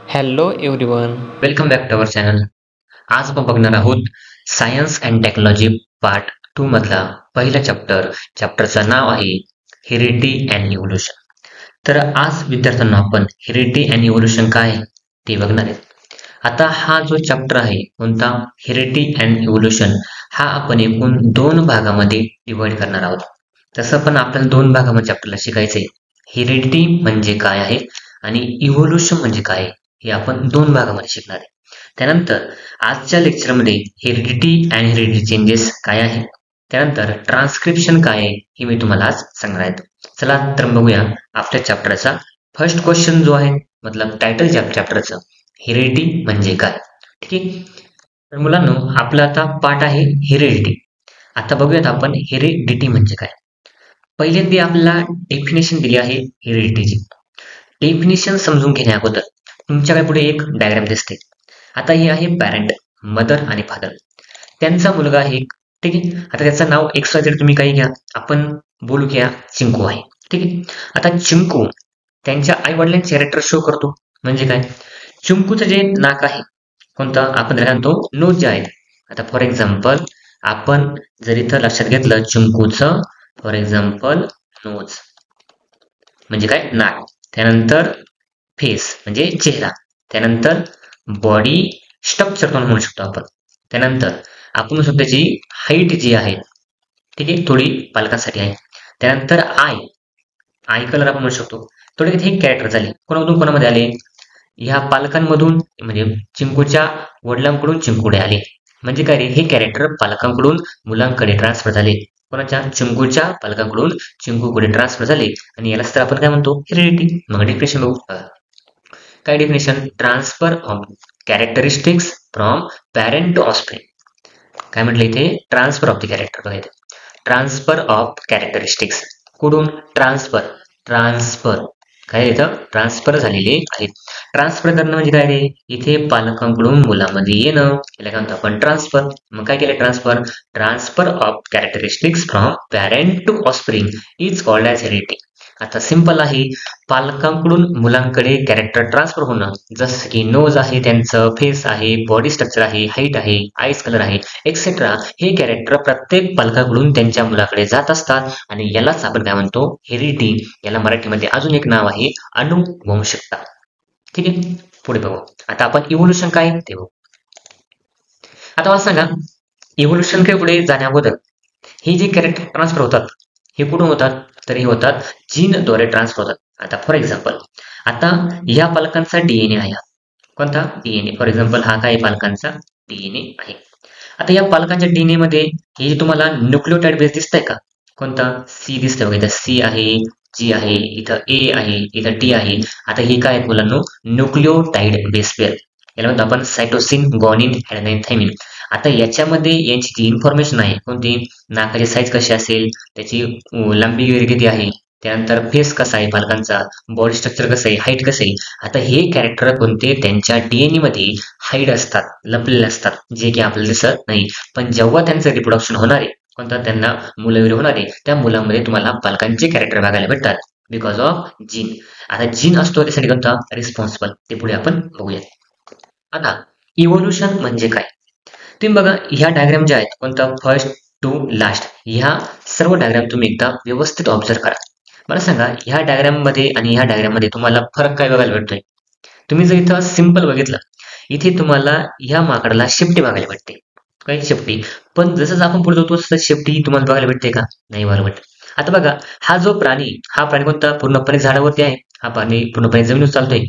Hello everyone. Welcome back to our channel. आज आपण बघणार आहोत सायन्स अँड टेक्नॉलॉजी पार्ट 2 मधला पहिला चॅप्टरचं नाव आहे हेरिडिटी अँड इव्होल्यूशन. तर आज विद्यार्थ्यांना आपण हेरिडिटी अँड इव्होल्यूशन काय आहे ते बघणार आहे. आता हा जो चॅप्टर आहे कोणता हेरिडिटी अँड इव्होल्यूशन हा आपण एकूण 2 भागामध्ये डिवाइड करणार आहोत. तसं पण आपल्याला 2 भागामध्ये चॅप्टरला शिकायचंय. हेरिडिटी म्हणजे काय आहे आणि इव्होल्यूशन म्हणजे काय आहे हे आपण 2 भागामध्ये शिकणार आहे. त्यानंतर आजच्या लेक्चरमध्ये हेरिडिटी अँड हेरिडिटी चेंजेस काय आहे, त्यानंतर ट्रान्सक्रिप्शन काय आहे हे मी तुम्हाला आज सांगणार आहे. चला तर बघूया आपल्या चॅप्टरचा फर्स्ट क्वेश्चन जो आहे मतलब टायटल चॅप्टरचं हेरिडिटी म्हणजे काय. ठीक आहे. तर मुलांनो आपला आता पार्ट आहे हेरिडिटी. आता बघूयात आपण हेरिडिटी म्हणजे काय. पहिल्यांदा आपल्याला डेफिनेशन दिली आहे हेरिडिटीची. डेफिनेशन समजून घेण्या अगोदर तुमच्याकडे पुढे एक डायग्राम दिसते. आता हे आहे पॅरेंट, मदर आणि फादर. त्यांचा मुलगा आहे. ठीक आहे. आता त्याचं नाव XYZ तुम्ही काही घ्या, आपण बोलू घ्या चिंकू आहे. ठीक आहे. आता चिंकू त्यांच्या आई वडिलांचे कॅरेक्टर शो करतो. म्हणजे काय, चिंकूचं जे नाक आहे कोणतं आपण त्याला म्हणतो नोज जे आहे. आता फॉर एक्झाम्पल आपण जर इथं लक्षात घेतलं चिंकूचं फॉर एक्झाम्पल नोज म्हणजे काय नाक, त्यानंतर फेस म्हणजे चेहरा, त्यानंतर बॉडी स्ट्रक्चर पण म्हणू शकतो आपण. त्यानंतर आपण म्हणू शकतो त्याची हाईट जी आहे ठीक आहे थोडी पालकांसाठी आहे. त्यानंतर आय कलर आपण म्हणू शकतो. थोडक्यात हे कॅरेक्टर झाले कोणामधून कोणामध्ये आले, ह्या पालकांमधून म्हणजे चिंकूच्या वडिलांकडून चिंकुडे आले. म्हणजे काय रे, हे कॅरेक्टर पालकांकडून मुलांकडे ट्रान्सफर झाले. कोणाच्या, चिंकूच्या पालकांकडून चिंकूकडे ट्रान्सफर झाले आणि यालाच तर आपण काय म्हणतो हेरिडिटी. मग डेफिनेशन बघू. काय definition, transfer of characteristics from parent to offspring. काय म्हटलं इथे, ट्रान्सफर ऑफ द कॅरेक्टर. बघा इथे ट्रान्सफर ऑफ कॅरेक्टरिस्टिक्स कुठून, ट्रान्सफर काय इथं ट्रान्सफर झालेले आहेत. ट्रान्सफर करणं म्हणजे काय रे, इथे पालकांकडून मुलामध्ये येणं याला काय म्हणतो आपण ट्रान्सफर. मग काय केलं transfer of characteristics from parent to offspring is called as heredity. आता सिंपल आहे, पालकांकडून मुलांकडे कॅरेक्टर ट्रान्सफर होणं, जसं की नोज आहे त्यांचं, फेस आहे, बॉडी स्ट्रक्चर आहे, हाईट आहे, आईज कलर आहे एक्सेट्रा. हे कॅरेक्टर प्रत्येक पालकाकडून त्यांच्या मुलाकडे जात असतात आणि यालाच आपण काय म्हणतो हेरिडिटी. याला मराठीमध्ये अजून एक नाव आहे अनुवंशिकता. ठीक आहे. पुढे बघू. आता आपण इव्होल्यूशन काय ते बघू. आता मला सांगा, इव्होल्यूशन काय पुढे जाण्या अगोदर हे जे कॅरेक्टर ट्रान्सफर होतात हे कुठून होतात, तर हे होतात जीनद्वारे ट्रान्सफर होतात. आता फॉर एक्झाम्पल आता या पालकांचा डीएनए आहे कोणता डीएनए. फॉर एक्झाम्पल हा काय पालकांचा डीएनए आहे. आता या पालकांच्या डीएनए मध्ये हे जे तुम्हाला न्यूक्लियोटाइड बेस दिसतंय का, कोणता सी दिसतंय बघा. इथं सी आहे, जी आहे, इथं ए आहे, इथं टी आहे. आता हे काय आहेत मुलांनो, न्यूक्लियोटाइड बेस पेअर. याला म्हणतो आपण सायटोसिन, ग्वानिन, ॲडेनाइन, थायमिन. आता याच्यामध्ये यांची जी इन्फॉर्मेशन आहे कोणती, नाकाची साईज कशी असेल, त्याची लांबी वगैरे किती आहे, त्यानंतर फेस कसा आहे पालकांचा, बॉडी स्ट्रक्चर कसं आहे, हाईट कसं आहे. आता हे कॅरेक्टर कोणते त्यांच्या डीएनए मध्ये हाईड असतात, लपलेले असतात, जे की आपल्याला दिसत नाही. पण जेव्हा त्यांचं रिप्रोडक्शन होणार आहे कोणता, त्यांना मुलं वगैरे होणार आहे, त्या मुलांमध्ये तुम्हाला पालकांचे कॅरेक्टर बघायला भेटतात बिकॉज ऑफ जीन. आता जीन असतो त्यासाठी कोणता रिस्पॉन्सिबल, ते पुढे आपण बघूया. आता इव्होल्यूशन म्हणजे काय, तुम्ही बघा ह्या डायग्राम ज्या आहेत कोणता फर्स्ट टू लास्ट, ह्या सर्व डायग्राम तुम्ही एकदा व्यवस्थित ऑब्झर्व करा. मला सांगा ह्या डायग्राम मध्ये आणि ह्या डायग्राम मध्ये तुम्हाला फरक काय बघायला भेटतोय. तुम्ही जर इथं सिंपल बघितलं, इथे तुम्हाला ह्या माकडाला शेपटी बघायला भेटते, काय शेपटी. पण जसं आपण पुढे जातो तसं शेपटी तुम्हाला बघायला भेटते का, नाही बघायला भेटते. आता बघा हा जो प्राणी, हा प्राणी कोणता पूर्णपणे झाडावरती आहे, हा प्राणी पूर्णपणे जमिनीवर चालतोय.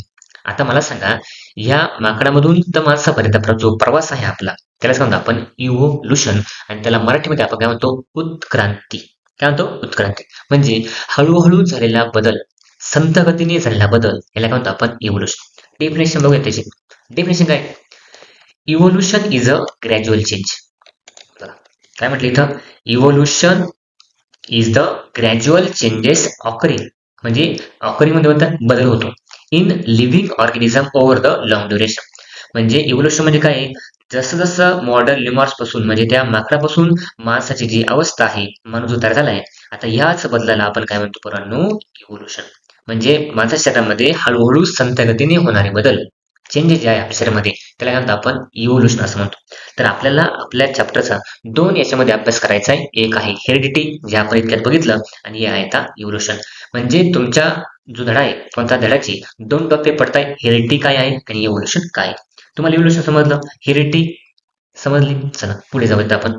आता मला सांगा या माकडामधून तर माणसापर्यंत जो प्रवास आहे आपला त्याला म्हणतो आपण इव्होल्यूशन. आणि त्याला मराठीमध्ये आपण काय म्हणतो उत्क्रांती. काय म्हणतो उत्क्रांती. म्हणजे हळूहळू झालेला बदल, संथ गतीने झालेला बदल याला काय म्हणतो आपण इव्होल्यूशन. डेफिनेशन बघूया त्याची. डेफिनेशन काय, evolution is a gradual change. काय म्हटलं इथं, evolution is the gradual changes occurring, म्हणजे ऑकरिंग मध्ये होता बदल होतो in living organism over the long duration. म्हणजे इव्होल्यूशन म्हणजे काय, जसं जसं मॉडर्न लिमॉर्स पासून म्हणजे त्या माकडापासून माणसाची जी अवस्था आहे, माणूस जो तयार झालाय, आता ह्याच बदलाला आपण काय म्हणतो पोरांनो इव्होल्यूशन. म्हणजे माणसाच्या शरीरामध्ये हळूहळू संथ गतीने होणारे बदल चेंजेस जे आहे आपल्या शरीरामध्ये त्याला काय म्हणतो आपण इव्होल्युशन असं म्हणतो. तर आपल्याला आपल्या चॅप्टरचा 2 याच्यामध्ये अभ्यास करायचा आहे. एक आहे हेरिडिटी जे आपण इतक्यात बघितलं आणि हे आहे आता इव्होल्युशन. म्हणजे तुमच्या जो धडा आहे कोणत्या धड्याची 2 टप्पे पडताय. हेरिडिटी काय आहे आणि इव्होल्युशन काय आहे. तुम्हाला इव्होल्युशन समजलं, हेरिडिटी समजली. चला पुढे जाऊयात आपण.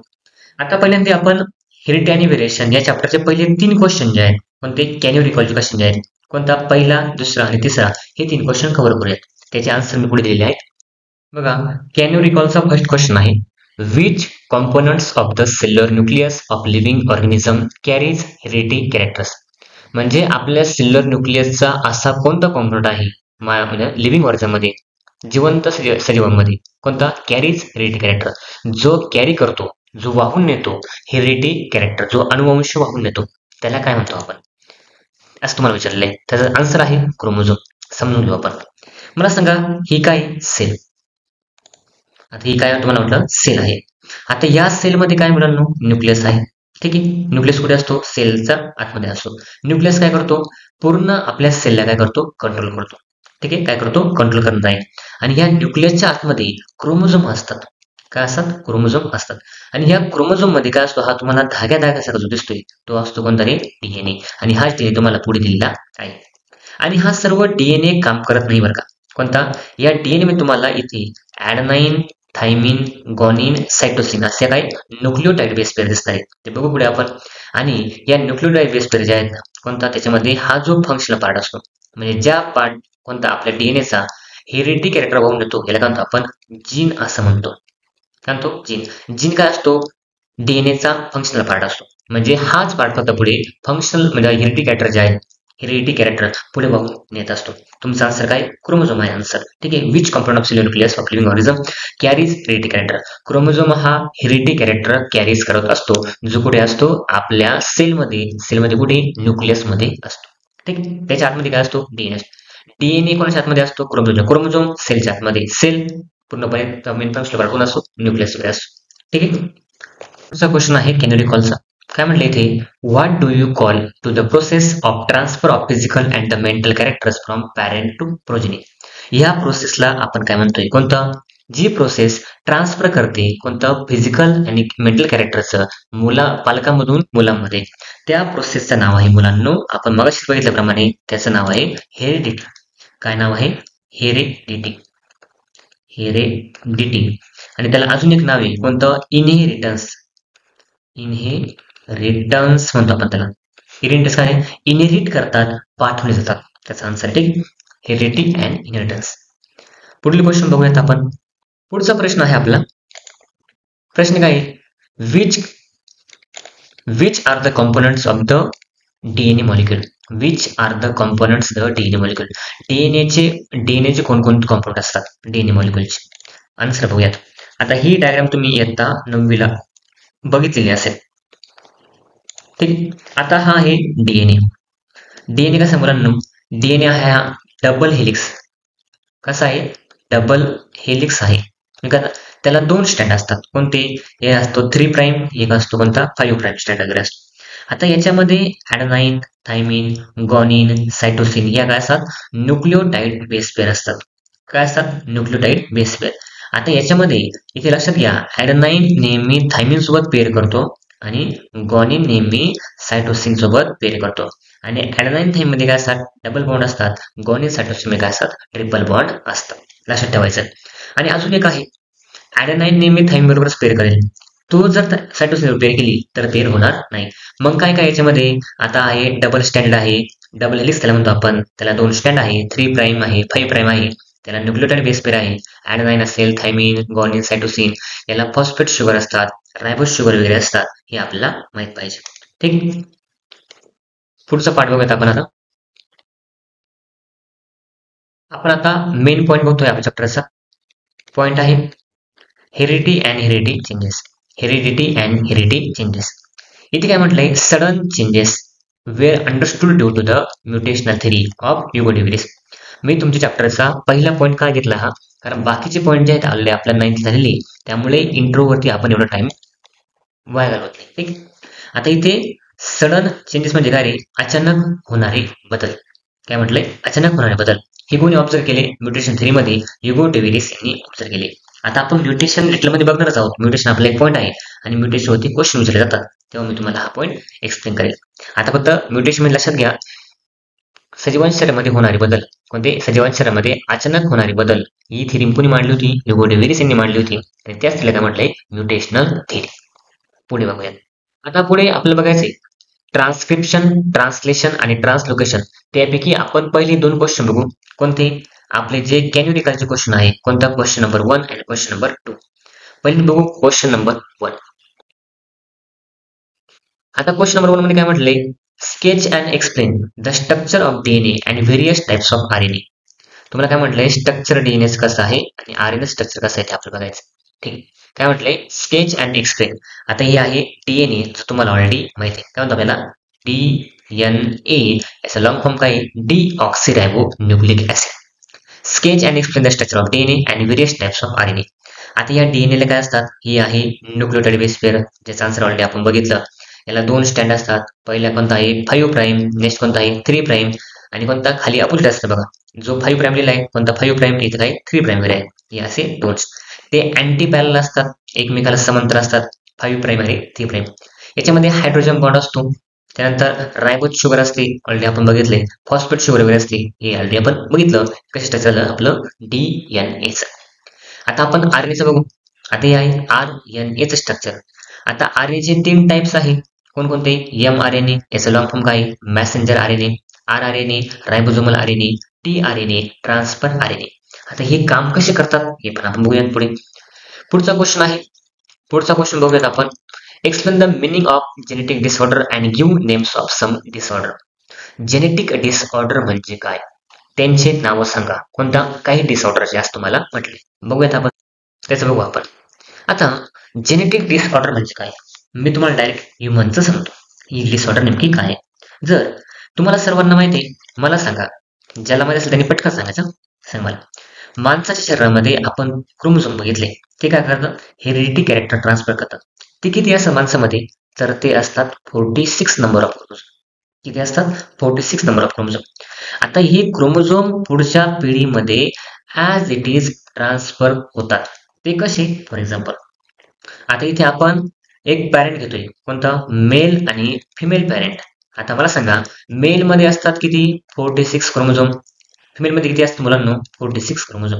आता पहिल्यांदा आपण हेरिडिटी आणि व्हेरिएशन या चॅप्टरचे पहिले 3 क्वेश्चन जे आहेत कोणते कॅन यू रिकॉलचे क्वेश्चन जे आहेत कोणता पहिला, दुसरा आणि तिसरा हे 3 क्वेश्चन कव्हर करूयात. त्याचे आन्सर मी पुढे दिलेले आहेत. बघा, कॅन यू रिकॉलचा फर्स्ट क्वेश्चन आहे which components of the cellular nucleus of living organism carries heredity characters. म्हणजे आपल्या सेल्युलर न्यूक्लियसचा असा कोणता कॉम्पोनंट आहे म्हणजे लिव्हिंग ऑर्गॅनिझममध्ये जिवंत सजीवांमध्ये कोणता कॅरीज हेरिडिटी कॅरेक्टर जो कॅरी करतो, जो वाहून नेतो हेरिडिटी कॅरेक्टर, जो अनुवंश वाहून नेतो त्याला काय म्हणतो आपण असं तुम्हाला विचारलंय. त्याचा आन्सर आहे क्रोमोझोम. समजून घेऊ आपण. मला सांगा ही काय सेल. आता ही काय तुम्हाला म्हटलं सेल आहे. आता या सेलमध्ये काय मुलांनो न्यूक्लियस आहे. ठीक आहे, न्यूक्लियस कुठे असतो सेलच्या आतमध्ये असतो. न्यूक्लियस काय करतो पूर्ण आपल्या सेलला काय करतो कंट्रोल करतो. ठीक आहे, काय करतो कंट्रोल करत आहे. आणि या न्यूक्लियसच्या आतमध्ये क्रोमोझोम असतात. काय असतात क्रोमोझोम असतात. आणि या क्रोमोझोम मध्ये काय असतो हा तुम्हाला धाग्या धाग्यासारखा जो दिसतोय तो असतो कोणता रे डीएनए. आणि हाच डीएनए तुम्हाला पुढे दिलेला आहे. आणि हा सर्व डीएनए काम करत नाही बरं का. कोणता या डीएनए मध्ये तुम्हाला इथे ऍडेनाइन, थायमिन, गॉनिन, सायटोसिन असे काही न्यूक्लियोटाइड बेस पेअर दिसत आहेत. ते बघू पुढे आपण. आणि या न्यूक्लियोटाइड बेस पेअर जे आहेत कोणता त्याच्यामध्ये हा जो फंक्शनल पार्ट असतो म्हणजे ज्या पार्ट कोणता आपल्या डीएनएचा हेरिडिटी कॅरेक्टर वाहून देतो याला काय म्हणतो आपण जीन असं म्हणतो. काय म्हणतो जीन. जीन काय असतो डीएनएचा फंक्शनल पार्ट असतो. म्हणजे हाच पार्ट फक्त पुढे फंक्शनल म्हणजे हेरिडिटी कॅरेक्टर जे आहे हेरिडिटी कॅरेक्टर पुढे वाहून नेत असतो. तुमचा आन्सर काय क्रोमोझोम आहे आन्सर. ठीक आहे, which component of cellular nucleus of living organism carries heredity character. Chromosome हा हेरिडिटी कॅरेक्टर कॅरीज करत असतो जो कुठे असतो आपल्या सेलमध्ये कुठे न्यूक्लियस मध्ये असतो. ठीक आहे, त्याच्या आतमध्ये काय असतो डीएनए. डीएनए कोणाच्या आतमध्ये असतो क्रोमोझोम. क्रोमोझोम सेलच्या आतमध्ये. सेल पूर्णपणे मेन फंक्शनल पार्ट कोण असतो न्यूक्लियस मध्ये असतो. ठीक आहे, पुढचा क्वेश्चन आहे कॅन यू रिकॉलचा. काय म्हटलं इथे what do you call to the process of transfer of physical and the mental characters from parent to progeny. या प्रोसेसला आपण काय म्हणतोय कोणतं जी प्रोसेस ट्रान्सफर करते कोणतं फिजिकल आणि मेंटल कॅरेक्टरचं पालकांमधून मुलांमध्ये त्या प्रोसेसचं नाव आहे मुलांनो आपण मगाशी बघितल्याप्रमाणे त्याचं नाव आहे हेरिडिटी. काय नाव आहे हेरिडिटी. हेरिडिटी. आणि त्याला अजून एक नाव आहे कोणतं इनहेरिटन्स. इनहेरिटन्स म्हणतो आपण त्याला. इनहेरिटन्स काय इनहेरिट करतात पाठवले जातात त्याचा आन्सर. ठीक, हेरिडिटी अँड इनहेरिटन्स. पुढील क्वेश्चन बघूयात आपण. पुढचा प्रश्न आहे आपला. प्रश्न काय which are the components of the DNA molecule. Which are the components the DNA molecule. डीएनएचे कोणकोणते कॉम्पोनंट असतात डीएनए मॉलिक्यूलचे. आन्सर बघूयात. आता ही डायग्राम तुम्ही इयत्ता 9वीला बघितलेली असेल. ठीक, आता हा आहे डीएनए. डीएनए कसा मुलांनो डीएनए हा डबल हेलिक्स. कसा आहे डबल हेलिक्स आहे. त्याला 2 स्टँड असतात कोणते हे असतो 3 प्राइम एक असतो कोणता 5 प्राइम स्टँड वगैरे असतो. आता याच्यामध्ये ऍडेनाइन, थायमिन, गॉनिन, सायटोसिन या काय असतात न्यूक्लियोटाइड बेस पेअर असतात. काय असतात न्यूक्लियोटाइड बेस पेअर. आता याच्यामध्ये इथे लक्षात घ्या ऍडेनाइन नेहमी थायमिन सोबत पेअर करतो आणि गॉनिन नेहमी सायटोसिन सोबत पेअर करतो. आणि ऍडेनाइन थायमिन मध्ये काय असतात डबल बॉन्ड असतात. गॉनिन सायटोसिन मध्ये काय असतात ट्रिपल बॉन्ड असतात. लक्षात ठेवायचं. आणि अजून एक आहे ऍडेनाइन नेहमी थायमिन बरोबरच पेअर करेल. तो जर सायटोसिन पेअर केली तर पेअर होणार नाही. मग काय काय याच्यामध्ये आता आहे डबल स्टँड आहे. डबल हेलिक्स त्याला म्हणतो आपण. त्याला 2 स्टँड आहे 3 प्राइम आहे 5 प्राइम आहे. त्याला न्यूक्लियोटाइड बेस पेअर आहे. ऍडेनाइन असेल थायमिन गॉनिन सायटोसिन याला फॉस्फेट शुगर असतात रायबोस शुगर वगैरे असतात हे आपल्याला माहित पाहिजे. ठीक, पुढचा पार्ट बघूयात आपण. आता मेन पॉईंट बघतोय आपल्या चॅप्टरचा. पॉईंट आहे heredity and heredity changes. Heredity and heredity changes. इथे काय म्हटलंय sudden changes were understood due to the mutational theory of Hugo de Vries. मी तुमच्या चॅप्टरचा पहिला पॉईंट काय घेतला हा कारण बाकीचे पॉईंट जे आहेत आलेले आपल्या 9th झालेले त्यामुळे इंट्रोवरती आपण एवढा टाइम वाया घालवत नाही. ठीक, आता इथे सडन चेंजेस म्हणजे काय रे अचानक होणारे बदल. काय म्हटलंय अचानक होणारे बदल. हे कोणी ऑब्झर्व केले म्युटेशन थेरीमध्ये? ह्युगो डेव्हिस यांनी ऑब्झर्व केले. आता आपण म्युटेशन डिटेलमध्ये बघणारच आहोत. म्युटेशन आपला एक पॉईंट आहे आणि म्युटेशन वरती क्वेश्चन विचारले जातात, तेव्हा मी तुम्हाला हा पॉईंट एक्सप्लेन करेल. आता फक्त म्युटेशन मध्ये लक्षात घ्या, सजीवांच्या शरीरामध्ये होणारे बदल, कोणते? सजीवांच्या शरीरामध्ये अचानक होणारे बदल, ही थेरी कोणी मांडली होती? ह्युगो डेव्हिस यांनी मांडली होती आणि त्याच तिला काय म्हटलंय? Mutational theory. पुढे बघूयात. आता पुढे आपल्याला बघायचंय ट्रान्सक्रिप्शन, ट्रान्सलेशन आणि ट्रान्सलोकेशन. त्यापैकी आपण पहिले 2 क्वेश्चन बघू. कोणते? आपले जे कॅन्युरिकलचे क्वेश्चन आहे. कोणता? क्वेश्चन नंबर 1 आणि क्वेश्चन नंबर 2. पहिले बघू क्वेश्चन नंबर 1. आता क्वेश्चन नंबर 1 मध्ये काय म्हटलंय? Sketch and explain the structure of DNA and various types of RNA. तुम्हाला काय म्हटलंय? स्ट्रक्चर डीएनए कसं आहे आणि आरएनए स्ट्रक्चर कसं आहे ते आपल्याला बघायचं. ठीक. काय म्हटलंय? Sketch and explain. आता हे आहे डीएनए, जो तुम्हाला ऑलरेडी माहिती आहे. काय म्हणतो आपल्याला? डीएनए याचा लॉंग फॉर्म काय? Deoxyribo nucleic acid. Sketch and explain the structure of DNA and various types of RNA. आता या डीएनएला काय असतात? ही आहे न्यूक्लियोटाइड बेस पेअर, ज्याचा आन्सर ऑलरेडी आपण बघितलं. याला 2 स्टँड असतात. पहिला कोणता आहे? 5 प्राईम. नेक्स्ट कोणता आहे? 3 प्राईम. आणि कोणता खाली अपोजिट असतं बघा, जो 5 प्राईम लिहिला आहे, कोणता 5 प्राईम, इथं काय 3 प्राईम आहे. हे असे 2 ते अँटी पॅरल असतात, एकमेकाला समांतर असतात. 5 प्राईम आणि 3 प्राईम. याच्यामध्ये हायड्रोजन बॉन्ड असतो. त्यानंतर रायबोज शुगर असते, ऑलरेडी आपण बघितले. फॉस्फेट शुगर वगैरे असते, हे ऑलरेडी आपण बघितलं कसं स्ट्रक्चर आपलं डीएनएचं. आता आपण आरएनएचं बघू. आता हे आहे आरएनएचं स्ट्रक्चर. आता आरएनएचे 3 टाइप्स आहे. कोणकोणते? एमआरएनए, याचा लॉंग फॉर्म काय? Messenger RNA. RRNA, ribosomal RNA. TRNA, transfer RNA. आता हे काम कसे करतात हे पण आपण बघूयात पुढे. पुढचा क्वेश्चन आहे. पुढचा क्वेश्चन बघूयात आपण. Explain the meaning of genetic disorder and give names of some disorder. Genetic disorder म्हणजे काय? त्यांचे नाव सांगा. कोणता? काही डिसऑर्डर जे असं तुम्हाला म्हटले. बघूयात आपण, त्याचं बघू आपण. आता जेनेटिक डिसऑर्डर म्हणजे काय? मी तुम्हाला डायरेक्ट ह्युमनचं सांगतो. ही डिसऑर्डर नेमकी काय? जर तुम्हाला सर्वांना माहिती आहे, मला सांगा. ज्याला माहिती असेल त्यांनी पटकन सांगायचं. सांग मला. माणसाच्या शरीरामध्ये आपण क्रोमोझोम बघितले, ते काय करतात? हेरिडिटी कॅरेक्टर ट्रान्सफर करतात. ते किती असतात माणसामध्ये? तर ते असतात 46 नंबर ऑफ क्रोमोझोम. किती असतात? 46 नंबर ऑफ क्रोमोझोम. आता हे क्रोमोझोम पुढच्या पिढीमध्ये ॲज इट इज ट्रान्सफर होतात. ते कसे? फॉर एक्झाम्पल, आता इथे आपण एक पॅरेंट घेतोय. कोणता? मेल आणि फिमेल पॅरेंट. आता मला सांगा, मेल मध्ये असतात किती? 46 क्रोमोझोम. फिमेल मध्ये किती असतं मुलांना? 46 क्रोमोझोम.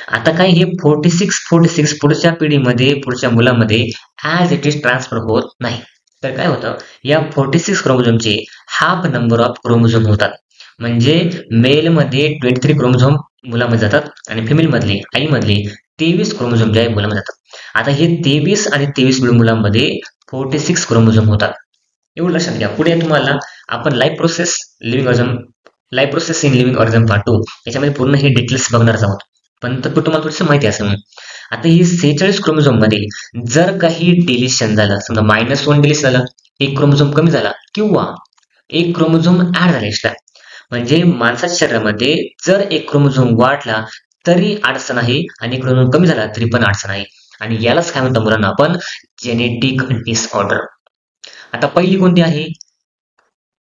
आता काय हे 46 पुढच्या पिढीमध्ये, पुढच्या मुलामध्ये ॲज इट इज ट्रान्सफर होत नाही. तर काय होतं? या 46 क्रोमोझोमचे हाफ नंबर ऑफ क्रोमोझोम होतात. म्हणजे मेल मध्ये 23 क्रोमोझोम मुलामध्ये जातात आणि फिमेल मधले, आई मधले 23 क्रोमोझोम जे आहे मुलामध्ये जातात. आता हे 23 आणि 23 मिळून मुलांमध्ये 46 क्रोमोझोम होतात. एवढं लक्षात घ्या. पुढे तुम्हाला आपण life process in living organism part 2 याच्यामध्ये पूर्ण हे डिटेल्स बघणार आहोत. पण तर तुम्हाला थोडंसं माहिती असेल. आता ही 46 क्रोमोझोम मध्ये जर काही डिलिशन झालं, समजा -1 डिलिशन झालं, एक क्रोमोझोम कमी झाला किंवा एक क्रोमोझोम ऍड झाला एक्स्ट्रा, म्हणजे माणसाच्या शरीरामध्ये जर एक क्रोमोझोम वाढला तरी अडचण आहे आणि एक क्रोमोझोम कमी झाला तरी पण अडचण आहे. आणि यालाच काय म्हणतो मुलांना आपण? Genetic disorder. आता पहिली कोणती आहे?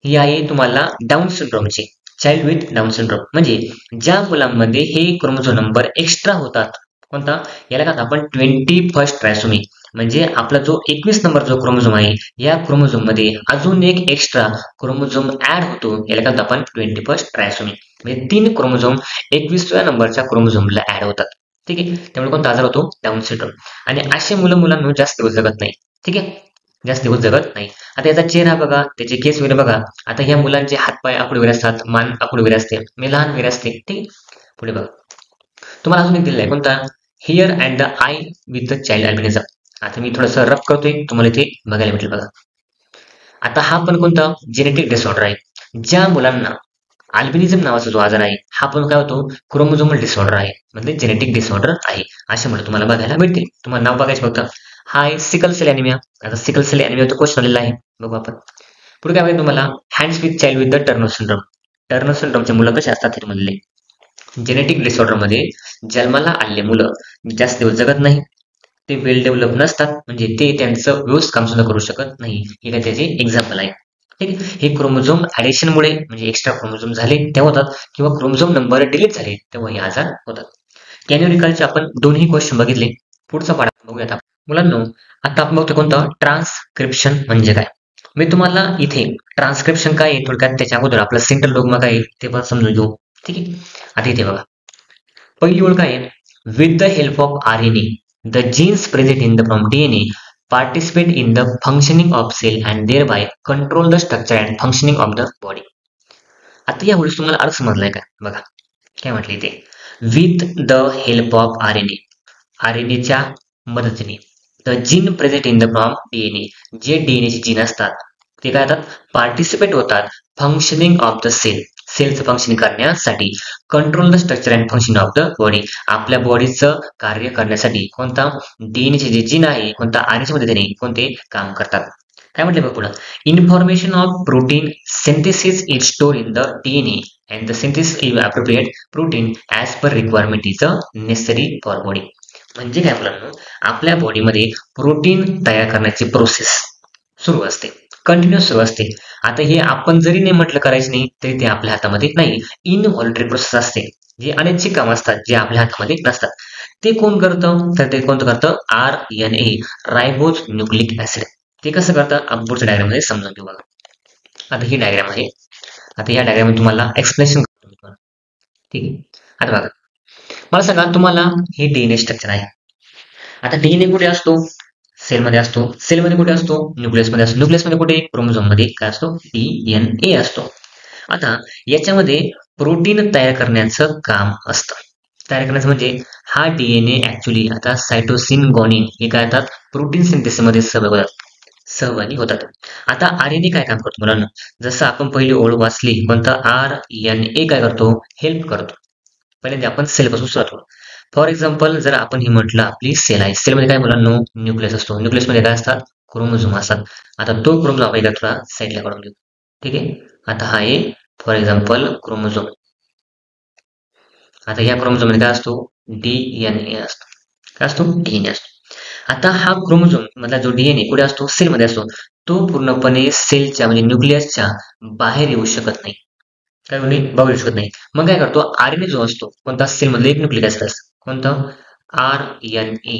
ही आहे तुम्हाला डाऊन सिंड्रोमची. चाइल्ड विथ डाऊन सिंड्रोम म्हणजे ज्या मुलांमध्ये हे क्रोमोझोम नंबर एक्स्ट्रा होतात. कोणता? याला काय आपण 21st ट्रायसोमी, म्हणजे आपला जो 21 नंबर जो क्रोमोझोम आहे, या क्रोमोझोम मध्ये अजून एक एक्स्ट्रा क्रोमोझोम ऍड होतो. याला काय आपण 21st ट्रायसोमी. म्हणजे 3 क्रोमोझोम 21व्या नंबरच्या क्रोमोझोमला ऍड होतात. ठीक आहे. त्यामुळे कोणता आजार होतो? Down syndrome. आणि असे मुलांना जास्त दिवस जगत नाही. ठीक आहे, जास्त दिवस जगत नाही. आता याचा चेहरा बघा, त्याचे केस वगैरे बघा. आता ह्या मुलांचे हातपाय आकुड वगैरे असतात, मान आकुड वगैरे असते, मी लहान वगैरे असते. ठीक. पुढे बघा, तुम्हाला अजून एक दिलेला आहे. कोणता? Here and the eye with the child albinism. आता मी थोडंसं रफ करतोय, तुम्हाला इथे बघायला भेटेल बघा. आता हा पण कोणता? जेनेटिक डिसऑर्डर आहे. ज्या मुलांना अल्बिनिझम नावाचा जो आजार आहे, हा पण काय होतो? क्रोमोझोमल डिसऑर्डर आहे, म्हणजे जेनेटिक डिसऑर्डर आहे. अशा मुलं तुम्हाला बघायला भेटतील. तुम्हाला नाव बघायचं फक्त. हा आहे सिकल सेल अॅनिमिया. आता सिकल सेल अॅनिमिया क्वेश्चन आलेला आहे, बघू आपण. पुढे काय तुम्हाला? Hands with child with the Turner syndrome. Turner सिंड्रोमचे मुलं कसे असतात हे म्हणले? जेनेटिक डिसऑर्डर मध्ये जन्माला आलेले मुलं जास्त दिवस जगत नाही, ते वेल डेव्हलप नसतात, म्हणजे ते त्यांचं व्यवस्थित काम सुद्धा करू शकत नाही. हे काय त्याचे एक्झाम्पल आहे. ठीक आहे. हे क्रोमोझोम ऍडिशनमुळे म्हणजे एक्स्ट्रा क्रोमोझोम झाले तेव्हा होतात किंवा क्रोमोझोम नंबर डिलीट झाले तेव्हा हे आजार होतात. कॅन्युरिकलचे आपण दोन्ही क्वेश्चन बघितले. पुढचा पाठ बघूयात आपण. मुलांनो, आता आपण बघतो कोणतं ट्रान्सक्रिप्शन म्हणजे काय. मी तुम्हाला इथे ट्रान्सक्रिप्शन काय आहे थोडक्यात त्याच्या अगोदर आपलं सेंट्रल डोग्मा काय आहे ते पण समजून घेऊ. ठीक आहे. आता इथे बघा, पहिली ओळ काय आहे, with the help of RNA the genes present in the from DNA participate in the functioning of cell and thereby control the structure and functioning of the body. आता या वेळेस तुम्हाला अर्थ समजलाय का बघा, काय म्हटले ते, with the help of RNA च्या मदतीने the gene present in the from DNA जे DNA चे जीन असतात ते काय होतात, पार्टिसिपेट होतात फंक्शनिंग ऑफ द सेलचं फंक्शनिंग करण्यासाठी, control the structure and function of the body आपल्या बॉडीचं कार्य करण्यासाठी कोणता DNA चे जे जीन आहे कोणता RNA मदतीने कोणते काम करतात. काय म्हटले बघ पुढं, information of protein synthesis is store in the DNA and the synthesis is appropriate protein as per requirement is necessary for body. म्हणजे काय मुलांनो, आपल्या बॉडीमध्ये प्रोटीन तयार करण्याची प्रोसेस सुरू असते, कंटिन्युअस सुरू असते. आता हे आपण जरी नाही म्हटलं करायचं नाही तरी ते आपल्या हातामध्ये नाही, इनव्हॉल्युंटरी प्रोसेस असते, जे अनैच्छिक काम असतात जे आपल्या हातामध्ये नसतात. ते कोण करतं, तर ते कोणतं करतं, RNA रायबोज न्यूक्लिक ऍसिड. ते कसं करतं आपण पुढच्या डायग्राम मध्ये समजून घेऊ बघा. आता ही डायग्राम आहे, आता या डायग्राम तुम्हाला एक्सप्लेनेशन करतो. ठीक आहे. आता बघा, मला सांगा तुम्हाला हे DNA स्ट्रक्चर आहे. आता DNA कुठे असतो, सेलमध्ये असतो. सेलमध्ये कुठे असतो, न्यूक्लियसमध्ये असतो. न्यूक्लियसमध्ये कुठे, क्रोमोझोममध्ये काय असतो, DNA असतो. आता याच्यामध्ये प्रोटीन तयार करण्याचं काम असतं. तयार करण्याचं म्हणजे हा DNA ऍक्च्युली आता सायटोसिन गॉनिन हे काय येतात प्रोटीन सिंथेसिसमध्ये सहभागी होतात. आता RNA काय काम करतो मुलांना, जसं आपण पहिली ओळ वाचली कोणता, RNA काय करतो, हेल्प करतो. पहिल्यांदा आपण सेलपासून सुरुवात करू. फॉर एक्झाम्पल जर आपण ही म्हटलं आपली सेल आहे, सेलमध्ये काय मुलांनो, न्यूक्लियस असतो. न्यूक्लियसमध्ये काय असतात, क्रोमोझोम असतात. आता तो क्रोमोझोम आपण थोडा साईडला काढून घेऊ. ठीक आहे. आता हा आहे फॉर एक्झाम्पल क्रोमोझोम. आता या क्रोमोझोम मध्ये काय असतो, DNA असतो. काय असतो, DNA असतो. आता हा क्रोमोझोम मधला जो DNA कुठे असतो, सेलमध्ये असतो. तो पूर्णपणे सेलच्या म्हणजे न्यूक्लियसच्या बाहेर येऊ शकत नाही, काय होणे बघू शकत नाही. मग काय करतो, RNA जो असतो कोणता, सेल मधले एक न्यूक्लिक ऍसिड असतं कोणतं, RNA.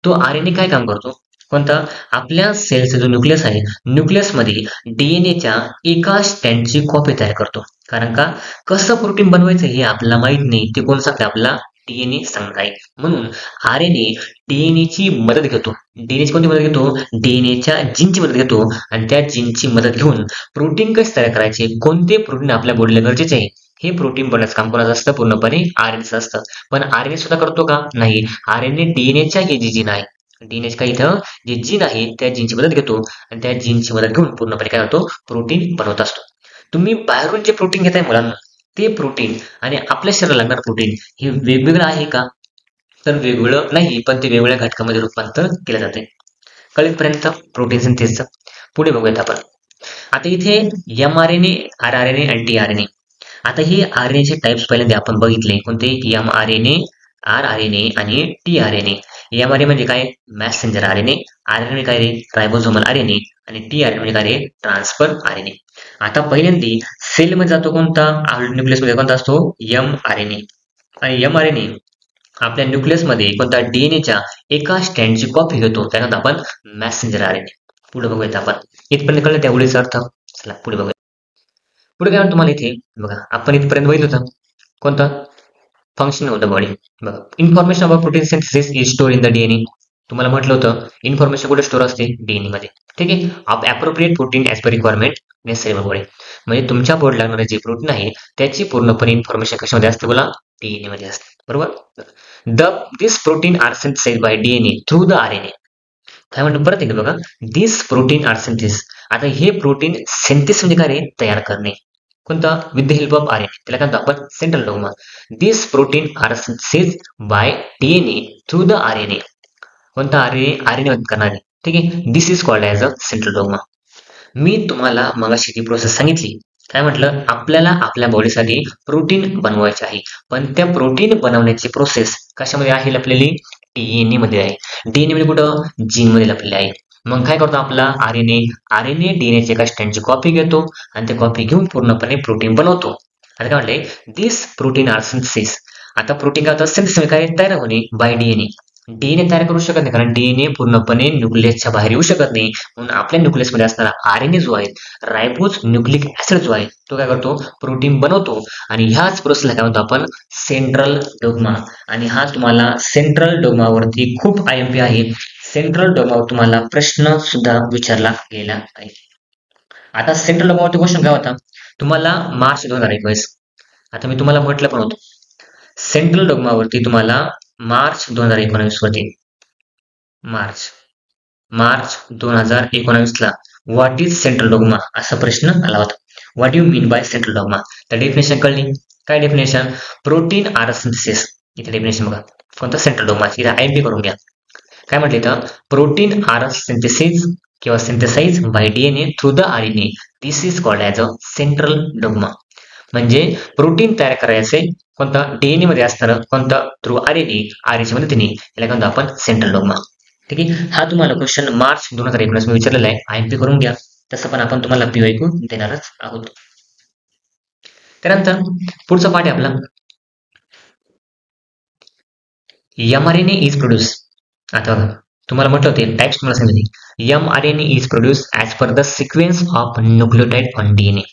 तो RNA काय काम करतो, कोणता, आपल्या सेलचा जो न्यूक्लियस आहे न्यूक्लियस मध्ये DNAच्या एका स्ट्रँडची कॉपी तयार करतो. कारण का, कसं प्रोटीन बनवायचं हे आपल्याला माहित नाही, ते कोण सांगते, आपला DNA सांगत आहे. म्हणून RNA DNAची मदत घेतो. DNAची कोणती मदत घेतो, DNAच्या जीनची मदत घेतो आणि त्या जीनची मदत घेऊन प्रोटीन कसे तयार करायचे, कोणते प्रोटीन आपल्या बॉडीला गरजेचे आहे, हे प्रोटीन बनवण्याचं काम कोणाचं असतं, पूर्णपणे RNA असतं. पण RNA सुद्धा करतो का, नाही. RNA DNAच्या हे जी जीन आहे, DNAचे काय इथं जे जीन आहे त्या जीनची मदत घेतो आणि त्या जीनची मदत घेऊन पूर्णपणे काय होतो, प्रोटीन बनवत असतो. तुम्ही बाहेरून जे प्रोटीन घेताय मुलांना, ते प्रोटीन आणि आपल्या शरीराला लागणारं प्रोटीन हे वेगवेगळं आहे का, तर वेगवेगळं नाही, पण ते वेगवेगळ्या घटकामध्ये रूपांतर केले जाते. कळेपर्यंत प्रोटीन सिंथेसिसचं. पुढे बघूयात आपण. आता इथे mRNA, rRNA आणि tRNA. आता हे RNAचे टाइप्स पहिल्यांदा आपण बघितले कोणते, mRNA, rRNA आणि tRNA. mRNA म्हणजे काय, मॅसेंजर RNA. RNA म्हणजे काय रे, रायबोझोमल RNA. आणि tRNA म्हणजे काय रे, ट्रान्सफर RNA. आता पहिल्यांदा सेलमध्ये जातो कोणता, न्यूक्लियसमध्ये कोणता असतो, mRNA. आणि mRNA आपल्या न्यूक्लियसमध्ये कोणता, DNAच्या एका स्ट्रँडची कॉपी घेतो, त्यानंतर आपण मॅसेंजर RNA. पुढे बघूयात आपण. इथपर्यंत कळलं त्या गोळीचा अर्थ. चला पुढे बघूया. पुढे काय तुम्हाला इथे बघा, आपण इथपर्यंत बघितलं होतं कोणतं, फंक्शन ऑफ द बॉडी. बघा, information about protein synthesis is store in the DNA. तुम्हाला म्हटलं होतं इन्फॉर्मेशन कुठे स्टोर असते, DNA मध्ये. ठीक आहे. Of appropriate protein as per requirement necessary for body. म्हणजे तुमच्या बॉडी लागणारे जे प्रोटीन आहे त्याची पूर्णपणे इन्फॉर्मेशन कशामध्ये असते, बोला, DNA मध्ये असते. बरोबर. This protein are synthesized by DNA through the RNA. काय म्हणतो परत एकदा बघा, दिस प्रोटीन आर सिंथेसिस. आता हे प्रोटीन सिंथेसिस म्हणजे काय रे, तयार करणे. कोणता, with the help of RNA. त्याला काय म्हणतो आपण, central dogma. This protein are synthesis by DNA through the RNA. कोणता, RNA करणारे. ठीक आहे. This is called as a central dogma. मी तुम्हाला मगाशी ती प्रोसेस सांगितली. काय म्हटलं, आपल्याला आपल्या बॉडीसाठी प्रोटीन बनवायचे आहे, पण त्या प्रोटीन बनवण्याची प्रोसेस कशामध्ये आहे लपलेली, DNA मध्ये आहे. DNA मध्ये कुठं, जीन मध्ये लपलेली आहे. मग काय करतो आपला आरएनए डीएनएच्या एका स्ट्रँडची कॉपी घेतो आणि ते कॉपी घेऊन पूर्णपणे प्रोटीन बनवतो. आता काय म्हटलंय, दिस प्रोटीन आर सिंथेसिस. आता प्रोटीन काय होतं, सिंथेसिस काय तयार होणे बाय डीएनए. डीएनए तयार करू शकत नाही, कारण डीएनए पूर्णपणे न्यूक्लियसच्या बाहेर येऊ शकत नाही. म्हणून आपल्या न्यूक्लियसमध्ये असणारा आरएनए जो आहे, रायबोज न्यूक्लिक ऍसिड जो आहे, तो काय करतो, प्रोटीन बनवतो. आणि ह्याच प्रोसेसला काय म्हणतो आपण, सेंट्रल डोग्मा. आणि हा तुम्हाला सेंट्रल डोग्मावरती खूप आयएमपी आहे. सेंट्रल डोग्मावर तुम्हाला प्रश्न सुद्धा विचारला गेला आहे. आता सेंट्रल डोग्मावरती क्वेश्चन काय होता, तुम्हाला मार्च 2021. आता मी तुम्हाला म्हटलं पण होतं, सेंट्रल डोग्मावरती तुम्हाला मार्च 2019 वरती मार्च 2019 ला व्हॉट इज सेंट्रल डोग्मा असा प्रश्न आला होता. What you mean by central dogma. तर डेफिनेशन कळली. काय डेफिनेशन, प्रोटीन आर सिंथेसिस. इथे डेफिनेशन बघा, कोणतं सेंट्रल डोग्माची, इथे आयएमपी करून घ्या. काय म्हटले तर, प्रोटीन आर सिंथेसिस किंवा synthesize by DNA through the RNA, this is called as a central dogma. म्हणजे प्रोटीन तयार करायचे कोणता, डीएनए मध्ये असणारं कोणतं, थ्रू आरएनएच्या मदतीने, याला म्हणतो आपण सेंट्रल डोग्मा. ठीक आहे. हा तुम्हाला क्वेश्चन मार्च 2019 मध्ये विचारलेला आहे, आयएमपी करून घ्या. तसं पण आपण तुम्हाला पीवायक्यू देणारच आहोत. त्यानंतर पुढचा पाठ आहे आपला, एमआरएनए इज प्रोड्यूस. आता तुम्हाला म्हटलं होते टाइप्स, तुम्हाला सांगितले, mRNA is produce as per the sequence of nucleotide on DNA.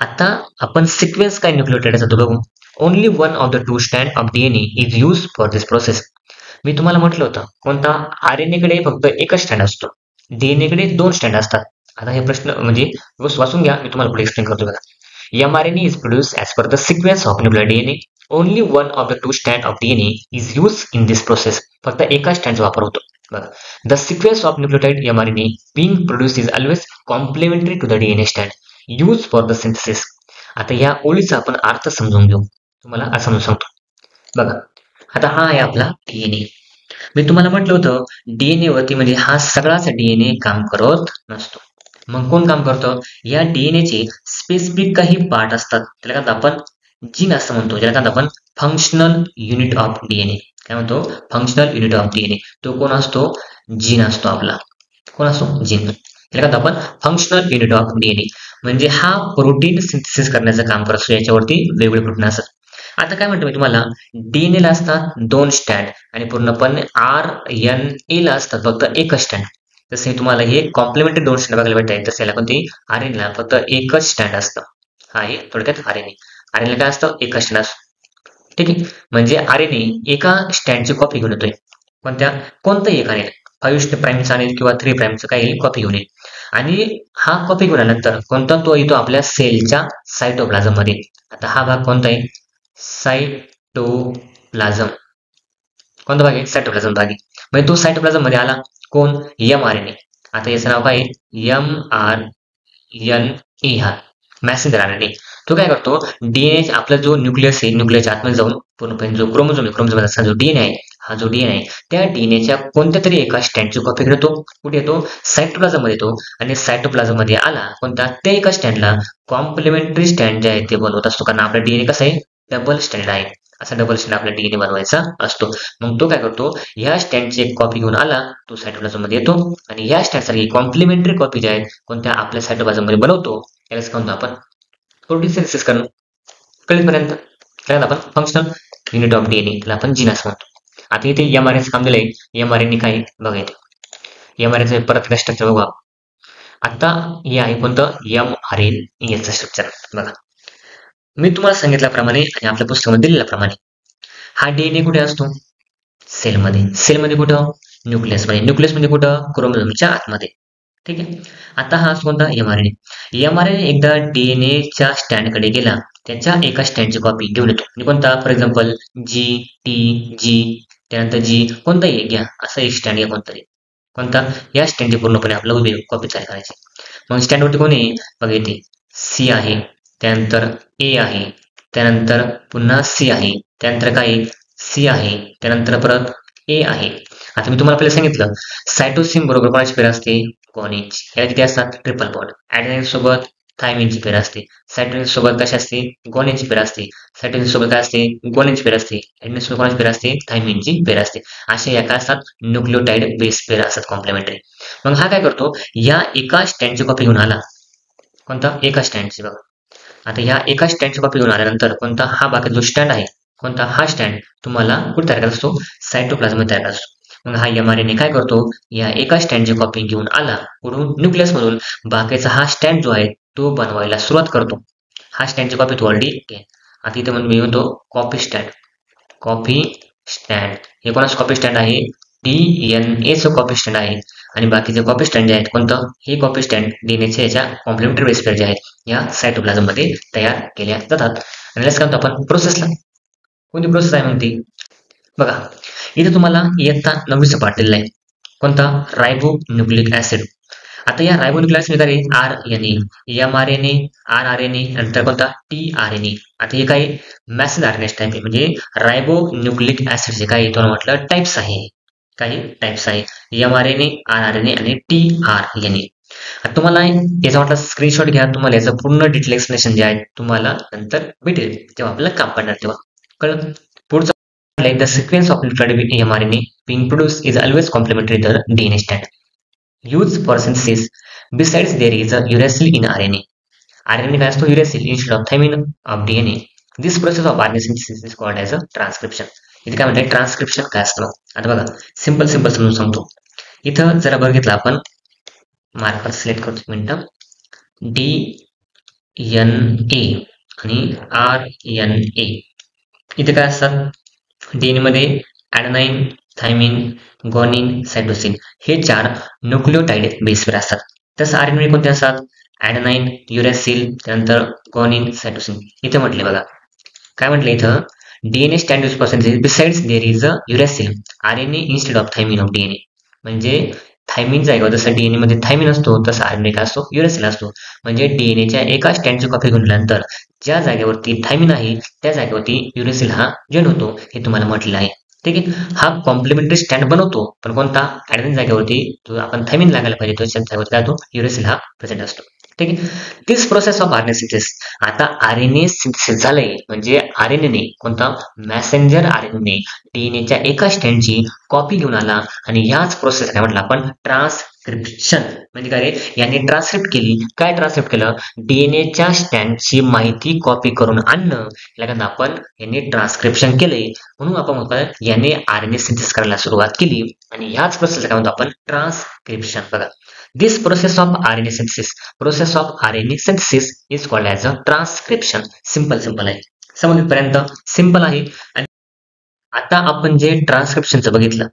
आता आपण सिक्वेन्स काय न्यूक्लियोटाइडचा तो बघू. Only one of the two स्टँड of DNA is use for this process. मी तुम्हाला म्हटलं होतं, कोणता, आरएनए कडे फक्त एकच स्टँड असतो, डीएनए कडे 2 स्टँड असतात. आता हे प्रश्न म्हणजे वाचून घ्या, मी तुम्हाला पुढे एक्सप्लेन करतो बघा. MRNA is produce as per the sequence of nuclear DNA. Only one of the two स्टँड of DNA is use in this process. फक्त एका स्टँडचा वापर होतो बघा. The sequence of nucleotide mRNA being produce is always complementary to the DNA स्टँड use for the synthesis. आता या ओळीचा आपण अर्थ समजून घेऊ. तुम्हाला असं समजून सांगतो बघा. आता हा आहे आपला डीएनए. मी तुम्हाला म्हटलं होतं, डीएनए वरती म्हणजे हा सगळाच डीएनए काम करत नसतो. मग कोण काम करतं, या डीएनएचे स्पेसिफिक काही पार्ट असतात, त्याला काय आपण जीन असं म्हणतो, ज्याला काय आपण फंक्शनल युनिट ऑफ डीएनए. काय म्हणतो, फंक्शनल युनिट ऑफ डीएनए. तो कोण असतो, जीन असतो आपला. कोण असतो, जीन. त्याला काय आपण फंक्शनल युनिट ऑफ डीएनए. म्हणजे हा प्रोटीन सिंथेसिस करण्याचं काम करत असतो, याच्यावरती वेगवेगळे प्रोटीन असतात. आता काय म्हणतो मी तुम्हाला, डीएनए ला असतात 2 स्टँड आणि पूर्णपणे आरएनए ला असतात फक्त एकच स्टँड. जसे तुम्हाला हे कॉम्प्लिमेंटरी 2 स्टँड बघायला भेटतात, तसे याला कोणती, आरएनए ला फक्त एकच स्टँड असतं. हा आहे थोडक्यात आरएनए. आरएनए काय असतं, एकच स्टँड असतं. ठीक आहे. म्हणजे आरएनए एका स्टँडची कॉपी घेऊन येतोय. कोणतंही एक आणेल, 5 प्राइमचं आणेल किंवा 3 प्राइमचं काही कॉपी घेऊन येईल. आणि हा कॉपी घेऊन आल्यानंतर कोणता, तो येतो आपल्या सेलच्या सायटोप्लाझम मध्ये. आता हा भाग कोणता आहे, सायटोप्लाझम. कोणता भाग आहे, सायटोप्लाझम भाग आहे. म्हणजे तो सायटोप्लाझम मध्ये आला कोण, एमआरएनए. आता याचं नाव काय, एमआरएनए. हा मॅसेंजर आरएनए. तो काय करतो, डीएनए आपला जो न्यूक्लियस आहे, न्यूक्लियसच्या आतमध्ये जाऊन पूर्णपणे जो क्रोमोझोम आहे, क्रोमोझोमचा जो डीएनए आहे, हा जो डीएनए आहे, त्या डीएनएच्या कोणत्या तरी एका स्टँडची कॉपी घेतो. कुठे येतो, सायटोप्लाझम मध्ये येतो. आणि सायटोप्लाझम मध्ये आला कोणता, त्या एका स्टँडला कॉम्प्लिमेंटरी स्टँड जे आहे ते बनवत असतो. कारण आपला डीएनए कसं आहे, डबल स्टँड आहे. असा डबल स्टँड आपला डीएनए बनवायचा असतो. मग तो काय करतो, ह्या स्टँडची एक कॉपी घेऊन आला, तो सायटोप्लाझम मध्ये येतो आणि ह्या स्टँड सारखी कॉम्प्लिमेंटरी कॉपी जे आहेत कोणत्या आपल्या सायटोप्लाझम मध्ये बनवतो. यालाच म्हणतो आपण प्रोटीन सिंथेसिस करणं. कळेपर्यंत त्याला आपण फंक्शनल युनिट ऑफ डीएनए, त्याला आपण जीन असं म्हणतो. आता इथे एमआरएनए काम दिलंय, एमआरएनए काय बघा, इथे एमआरएनए परत स्ट्रक्चर बघा. आता हे आहे कोणतं, एमआरएनएचं स्ट्रक्चर बघा. मी तुम्हाला सांगितल्याप्रमाणे आणि आपल्या पुस्तकामध्ये दिलेल्याप्रमाणे हा डीएनए कुठे असतो, सेलमध्ये. सेलमध्ये कुठं, न्यूक्लियसमध्ये. न्यूक्लियसमध्ये कुठं, क्रोमोझोमच्या आतमध्ये. ठीक आहे. आता हा कोणता, एमआरएनए. एमआरएनए एकदा डीएनएच्या स्टँडकडे गेला, त्याच्या एका स्टँडची कॉपी घेऊन येतो. म्हणजे कोणता, फॉर एक्झाम्पल जी, टी, जी, त्यानंतर जी, कोणताही एक घ्या, असा एक स्टँड घ्या कोणतरी. कोणता, या स्टँडची पूर्णपणे आपलं उभे कॉपी तयार करायची. मग स्टँडवरती कोणी आहे बघा, इथे सी आहे, त्यानंतर ए आहे, त्यानंतर पुन्हा सी आहे, त्यानंतर काय, सी आहे, त्यानंतर परत ए आहे. आता मी तुम्हाला पहिले सांगितलं, सायटोसिन बरोबर कोणाची पेर असते, कोणीच. याला किती असतात, ट्रिपल बॉन्ड. ऍडेनाईन सोबत थायमिनची पेर असते. सायटोसिन सोबत कशी असते? ग्वानिनची पेर असते. सायटोसिन सोबत काय असते? ग्वानिनची पेर असते. ॲडेनिन सोबत कोणाची पेर असते? थायमिनची पेर असते. असे या काय असतात? न्यूक्लियोटाइड बेस पेर असतात कॉम्प्लिमेंटरी. मग हा काय करतो? या एका स्टँडची कॉपी घेऊन आला. कोणता? एका स्टँडची बघा. आता या एका स्टँडची कॉपी घेऊन आल्यानंतर कोणता? हा बाकी जो स्टँड आहे, कोणता? हा स्टँड तुम्हाला कुठे तयार करत असतो? सायटोप्लाझम तयार करत असतो. मग हा mRNA काय करतो? या एका स्टँडची कॉपी घेऊन आला कुठून? न्यूक्लियस मधून. बाकीचा हा स्टँड जो आहे तो बनवायला सुरुवात करतो. हा स्टँडची कॉपी तू ऑलरेडी आता इथे मी म्हणतो कॉपी स्टँड. कॉपी स्टँड हे कोणाचं कॉपी स्टँड आहे? DNA चं कॉपी स्टँड आहे. आणि बाकीचे कॉपी स्टँड जे आहेत कोणतं? हे कॉपी स्टँड डीएनएच्या याच्या कॉम्प्लिमेंटरी बेस पेअर जे आहेत या सायटोप्लाझम मध्ये तयार केल्या जातात. आणि काय म्हणतो आपण? प्रोसेसला. कोणती प्रोसेस आहे म्हणते? बघा इथे तुम्हाला इयत्ता 9वीचं पाठ दिलेलं आहे. कोणता? रायबोन्यूक्लिक ऍसिड. आता या रायबोन्यूक्लिक ऍसिड मध्ये RNA, mRNA, rRNA नंतर कोणता? tRNA. आता हे काही मॅसेज RNA टाईप आहे, म्हणजे रायबोन्यूक्लिक ऍसिडचे काही तुम्हाला म्हटलं टाइप्स आहे. काही टाइप्स आहे mRNA, rRNA आणि tRNA. आता तुम्हाला याचा म्हटलं स्क्रीनशॉट घ्या. तुम्हाला याचं पूर्ण डिटेल एक्सप्लेनेशन जे आहे तुम्हाला नंतर भेटेल, तेव्हा आपल्याला काम पडणार. तेव्हा कळलं? पुढचं like the sequence of nucleotide mRNA being produced is always complementary to the DNA strand. Used for synthesis. Besides, there is a uracil in RNA. RNA काय असतो? uracil instead of thymine of DNA. This process of RNA synthesis is called as a transcription. इथे काय म्हणतात? Transcription काय असतं? आता बघा simple समजून सांगतो. इथं जरा बघितलं आपण मार्कर सिलेक्ट करतो. मिनिट DNA आणि RNA इथे काय असतात? DNA मध्ये ॲडेनाइन, थायमिन, ग्वानिन, सायटोसिन हे 4 न्यूक्लियोटाइड बेस पेअर असतात. तसं RNA कोणते असतात? ॲडेनाइन, युरॅसिल, त्यानंतर ग्वानिन, सायटोसिन. इथे म्हटले बघा काय म्हटलं इथं? DNA स्टँड use percentage besides there is a uracil RNA instead of thymine of DNA. म्हणजे थायमिन जागेवर जसं DNA मध्ये थायमिन असतो तसा RNA काय असतो? युरॅसिल असतो. म्हणजे DNAच्या एका स्टँडची कॉपी घेतल्यानंतर ज्या जागेवरती थायमिन आहे त्या जागेवरती युरॅसिल हा जॉइन होतो, हे तुम्हाला म्हटलेलं आहे. ठीक आहे. हा कॉम्प्लिमेंटरी स्टँड बनवतो, पण कोणता? ॲडेनिन जागेवरती जो आपण थायमिन लागायला पाहिजे तो जागेवरती काय तो? युरॅसिल हा प्रेझेंट असतो. ठीक आहे. दिस प्रोसेस ऑफ RNA सिंथेसिस. आता RNA सिंथेसिस झालंय म्हणजे RNA कोणता? मॅसेंजर RNA DNAच्या एका स्टँडची कॉपी घेऊन आला आणि याच प्रोसेस काय म्हटलं आपण? ट्रान्सक्रिप्शन. म्हणजे काय रे? याने ट्रान्सक्रिप्ट केली. काय ट्रान्सक्रिप्ट केलं? DNAच्या स्टँडची माहिती कॉपी करून आणणं याला आपण याने ट्रान्सक्रिप्शन केलंय. म्हणून आपण म्हणतो याने RNA सिंथेसिस करायला सुरुवात केली आणि याच प्रोसेसला काय म्हणतो आपण? ट्रान्सक्रिप्शन. बघा this process of RNA synthesis is called as a transcription. Simple आहे. समजपर्यंत सिंपल आहे. आणि आता आपण जे ट्रान्सक्रिप्शनचं बघितलं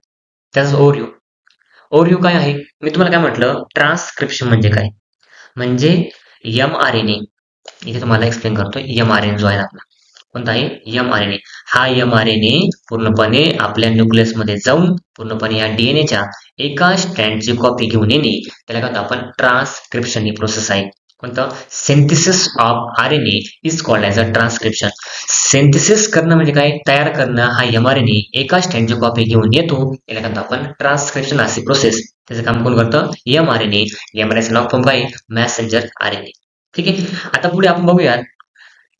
त्याचं ओव्हरव्ह्यू काय आहे? मी तुम्हाला काय म्हटलं? ट्रान्सक्रिप्शन म्हणजे काय? म्हणजे mRNA इथे तुम्हाला एक्सप्लेन करतो. mRNA जो आहे आपला कोणता आहे? mRNA. हा mRNA पूर्णपणे आपल्या न्यूक्लियस मध्ये जाऊन पूर्णपणे या DNAच्या एका स्ट्रँडची कॉपी घेऊन येणे त्याला काय आपण? ट्रान्सक्रिप्शन ही प्रोसेस आहे. कोणतं? Synthesis of RNA is called as a transcription. Synthesis करणं म्हणजे काय? तयार करणं. हा mRNA एका स्ट्रँडची कॉपी घेऊन येतो याला काय आपण? ट्रान्सक्रिप्शन अशी प्रोसेस. त्याचं काम कोण करतं? mRNA. mRNA now form by Messenger RNA. ठीक आहे. आता पुढे आपण बघूयात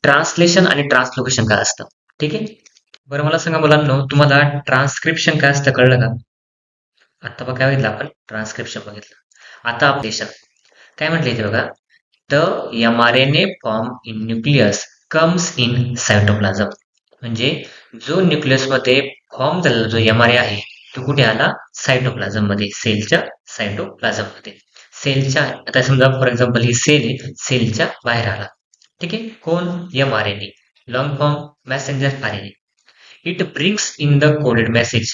ट्रान्सलेशन आणि ट्रान्सलोकेशन काय असतं. ठीक आहे. बरं मला सांगा मुलांनो, तुम्हाला ट्रान्सक्रिप्शन काय असतं कळलं का? आता बघा काय बघितलं आपण? ट्रान्सक्रिप्शन बघितलं. आता अपडेशन काय म्हटलं इथे बघा? The mRNA form in nucleus comes in cytoplasm. म्हणजे जो न्यूक्लियस मध्ये फॉर्म झालेला जो mRNA आहे तो कुठे आला? सायटोप्लाझम मध्ये, सेलच्या सायटोप्लाझम मध्ये. सेलच्या आता समजा फॉर एक्झाम्पल ही सेल आहे, सेलच्या बाहेर आला. ठीक आहे. कोण? mRNA. Long form Messenger RNA. It brings in the coded message.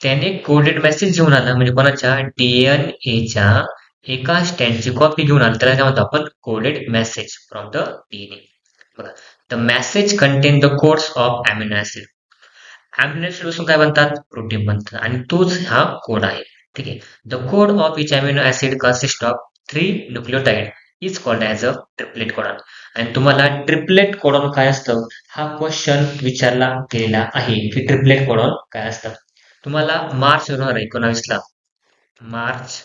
त्याने कोडेड मेसेज घेऊन आला म्हणजे कोणाच्या? DNAच्या एका स्टँडची कॉपी घेऊन आला त्याला काय म्हणतो आपण? Coded message from the DNA. बघा the message content the codes of amino acid. Amino acid पासून काय बनतात? प्रोटीन बनतात आणि तोच हा कोड आहे. ठीक आहे. The code of each amino acid consist of 3 nucleotide is called as a triplet codon. आणि तुम्हाला ट्रिपलेट कोडॉन काय असतं हा क्वेश्चन विचारला गेलेला आहे की ट्रिपलेट कोडॉन काय असतं. तुम्हाला मार्च 2019 ला मार्च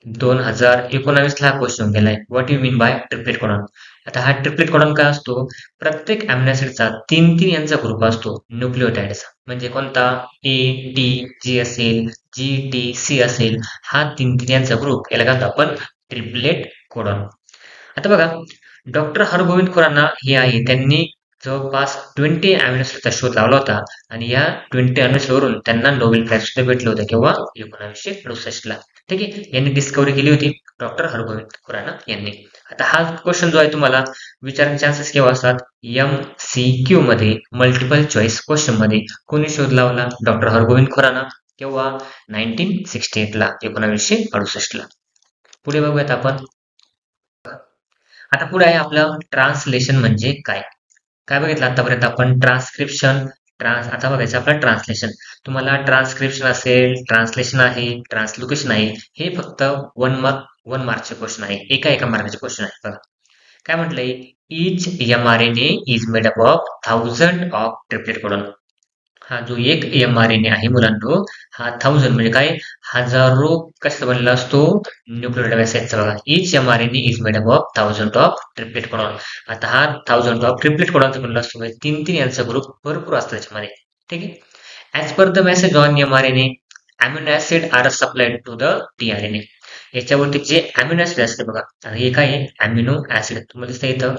2019 ला क्वेश्चन गेलाय. What you mean by triplet codon. आता हा ट्रिपलेट कोडॉन काय असतो, प्रत्येक अमिनो ऍसिडचा तीन तीन यांचा ग्रुप असतो न्यूक्लिओटाइडचा. म्हणजे कोणता, ए टी जी असेल, जी टी सी असेल, हा तीन तीन यांचा ग्रुप याला काय म्हणतो आपण, ट्रिपलेट कोडॉन. आता बघा, डॉक्टर हरगोविंद खुराना हे आहे, त्यांनी जवळपास 20 अमिनो ऍसिडचा शोध लावला होता आणि या 20 अमिनो ऍसिड वरून त्यांना नोबेल प्राइज सुद्धा भेटलं होतं केव्हा, 1968 ला. ठीक आहे, यांनी डिस्कव्हरी केली होती डॉक्टर हरगोविंद खुराना यांनी. आता हा क्वेश्चन जो आहे तुम्हाला विचारण्याचे चान्सेस केव्हा असतात, MCQ मध्ये, मल्टिपल चॉईस क्वेश्चन मध्ये. कोणी शोध लावला, डॉक्टर हरगोविंद खुराना. केव्हा, 1968 ला, 1968 ला. पुढे बघूयात आपण. आता पुढे आहे आपलं ट्रान्सलेशन म्हणजे काय. काय बघितलं आतापर्यंत आपण, ट्रान्सक्रिप्शन. आता बघायचं आपलं ट्रान्सलेशन. तुम्हाला ट्रान्सक्रिप्शन असेल, ट्रान्सलेशन आहे, ट्रान्सलोकेशन आहे, हे फक्त वन मार्कचे क्वेश्चन आहे, एका मार्काचे क्वेश्चन आहे. बघा काय म्हटलंय, इच mRNA is made up of 1000 of triplet codon. हा जो एक mRNA आहे मुलांनो, हा 1000 म्हणजे काय, हजारो कशाचा बनलेला असतो, न्यूक्लियोटाइड ऍसिडचा. बघा, इच mRNA is made up of 1000 of triplet codon. आता हा 1000 ऑफ ट्रिपलेट कोडॉनचा बनलेला असतो, म्हणजे तीन तीन यांचा ग्रुप भरपूर असतो त्याच्यामध्ये. ठीक आहे, as per the message on mRNA, amino acid are supplied to the tRNA. याच्यावरती जे अमिनो ऍसिड असते बघा, हे काय आहे, अमिनो ऍसिड. तुम्हाला दिसतं इथं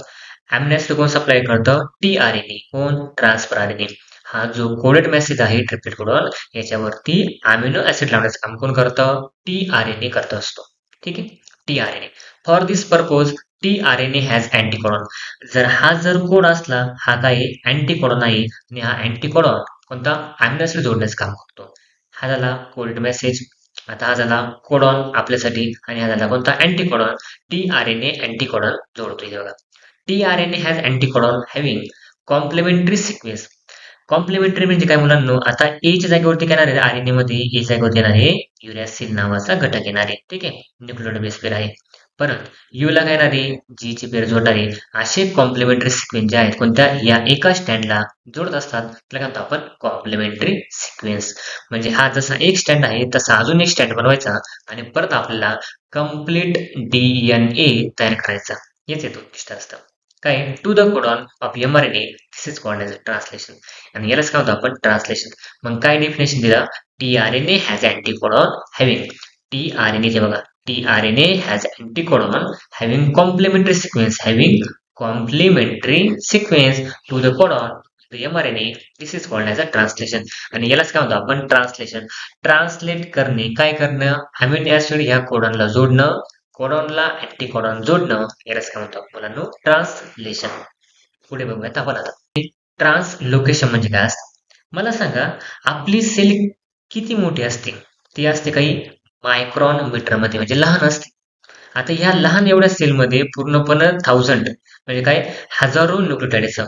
अमिनो ऍसिड कोण सप्लाय करतं, tRNA. कोण, ट्रान्सफर RNA. हा जो कोडेड मेसेज आहे ट्रिपलेट कोडॉन, याच्यावरती अमिनो ऍसिड लावण्याचं काम कोण करतं, tRNA करत असतो. ठीक आहे, tRNA. For this purpose tRNA has anticodon. जर कोड असला, हा काय अँटीकोडॉन आहे, आणि हा अँटीकोडॉन कोणता, अमिनो ऍसिड जोडण्याचं काम करतो. हा झाला कोडेड मेसेज. आता हा झाला कोडॉन आपल्यासाठी, आणि हा झाला कोणता, अँटीकोडॉन. tRNA अँटीकोडॉन जोडतोय. बघा, tRNA has anticodon having complementary sequence. Complementary म्हणजे काय मुलांनो, आता एच्या जागेवरती काय येणार आहे, आरएनए मध्ये ए जागेवरती येणार आहे युरॅसिल नावाचा घटक येणार आहे. ठीक आहे, न्यूक्लियोटाइड बेस पेअर आहे. परत यू ला काय येणार आहे, जी ची पेअर जोडणार आहे. असे कॉम्प्लिमेंटरी सिक्वेन्स जे आहेत, कोणत्या, या एका स्टँडला जोडत असतात, त्याला काय म्हणतो आपण, कॉम्प्लिमेंटरी सिक्वेन्स. म्हणजे हा जसा एक स्टँड आहे, तसा अजून एक स्टँड बनवायचा, आणि परत आपल्याला कम्प्लीट DNA तयार करायचा. हेच येतो उद्दिष्ट असतं. काय, to the codon of mRNA, this is called as translation. आणि यालाच काय होतं आपण, ट्रान्सलेशन. मग काय डेफिनेशन दिला, tRNA has anticodon having, tRNA चे बघा, tRNA has anticodon having complementary sequence, to the codon mRNA, this is called as a translation. आणि यालाच काय म्हणतो आपण, ट्रान्सलेशन. ट्रान्सलेट करणे, काय करणं, अमिनो ऍसिड ह्या कोडॉनला जोडणं, कोडॉनला अँटीकोडॉन जोडणं, यालाच काय म्हणतो मुलांनो, ट्रान्सलेशन. पुढे बघूयात आपण आता. ट्रान्सलोकेशन म्हणजे काय असतं, मला सांगा, आपली सेल किती मोठी असते, ती असते काही मायक्रॉन मीटर मध्ये, म्हणजे लहान असते. आता ह्या लहान एवढ्या सेलमध्ये पूर्णपणे 1000 म्हणजे काय, हजारो न्यूक्लियोटाइडचं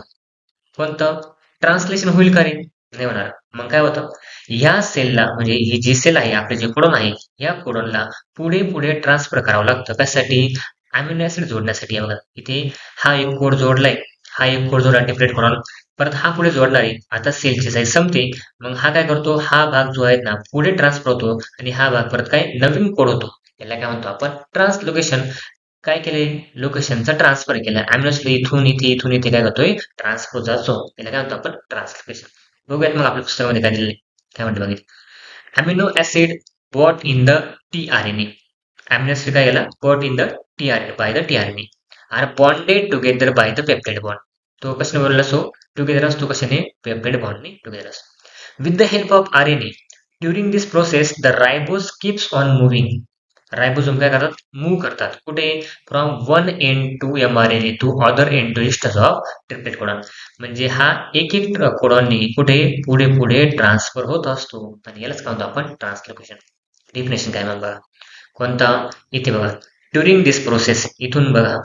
कोणतं, ट्रान्सलेशन होईल का रे, नाही होणार. मग काय होतं, ह्या सेलला, म्हणजे ही जी सेल आहे, आपले जे कोडॉन आहे, या कोडॉनला पुढे पुढे ट्रान्सफर करावं लागतं. कशासाठी, अमिनो ऍसिड जोडण्यासाठी. बघा, इथे हा एक कोड जोडलाय, हा एक कोड जोडला ट्रिपलेट कोडॉन, परत हा पुढे जोडणार आहे. आता सेलची साईज संपते, मग हा काय करतो, हा भाग जो आहे ना पुढे ट्रान्सफर होतो, आणि हा भाग परत काय नवीन कोड होतो. याला काय म्हणतो आपण, ट्रान्सलोकेशन. काय केले, लोकेशनचा ट्रान्सफर केला, अमिनो ऍसिड इथून इथे काय करतोय, ट्रान्सफर जातो. याला काय म्हणतो आपण, ट्रान्सलोकेशन. बघूयात मग आपल्या पुस्तकामध्ये काय दिलेलं, काय म्हणतो बघितलं, amino acid bought in the tRNA. Amino acid काय केला, bought in the tRNA, by the tRNA are bonded together by the peptide bond. तो कशाने बोलला असो, टुगेदर असतो, कशाने, पेप्टाइड बॉन्डने टुगेदर असतो. With the help of RNA during this process the ribose keeps on moving. Ribosome काय करतात, मूव्ह करतात, कुठे, from one end to mRNA to other end to distance of triplet codon. म्हणजे हा एक कोडॉनने कुठे पुढे पुढे ट्रान्सफर होत असतो, आणि यालाच काय म्हणतो आपण, ट्रान्सलोकेशन. डेफिनेशन काय मग बघा, कोणता, इथे बघा, ड्युरिंग दिस प्रोसेस, इथून बघा,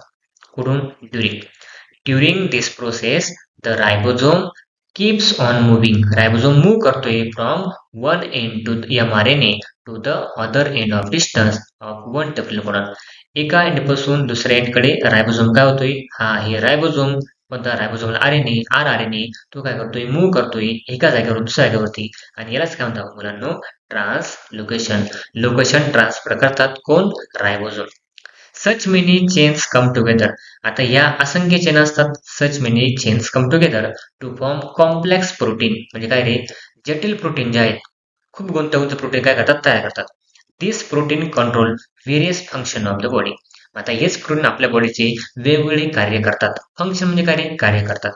कुठून, during this process the ribosome keeps on moving. Ribosome move करतोय from one end to mRNA to the other end of distance of one triplet codon. एका एंड पासून दुसऱ्या एंड कडे रायबोझोम काय होतोय, हा हे रायबोझोम कोणता रायबोझोमल आरएनए, आरआरएनए तो काय करतोय, मूव्ह करतोय एका जागेवरून दुसऱ्या जागेवरती. आणि यालाच काय म्हणतात मुलांनो, ट्रान्सलोकेशन. लोकेशन ट्रान्सफर करतात कोण, ribosome. Such many chains come together. आता या असंख्य चेन असतात. Such many chains come together to form complex protein. म्हणजे काय रे, जटिल प्रोटीन जे आहेत, खूप गुंतागुंत प्रोटीन काय करतात, तयार करतात. This protein control various function of the body. आता हेच प्रोटीन आपल्या बॉडीचे वेगवेगळे कार्य करतात. फंक्शन म्हणजे काय रे, कार्य करतात.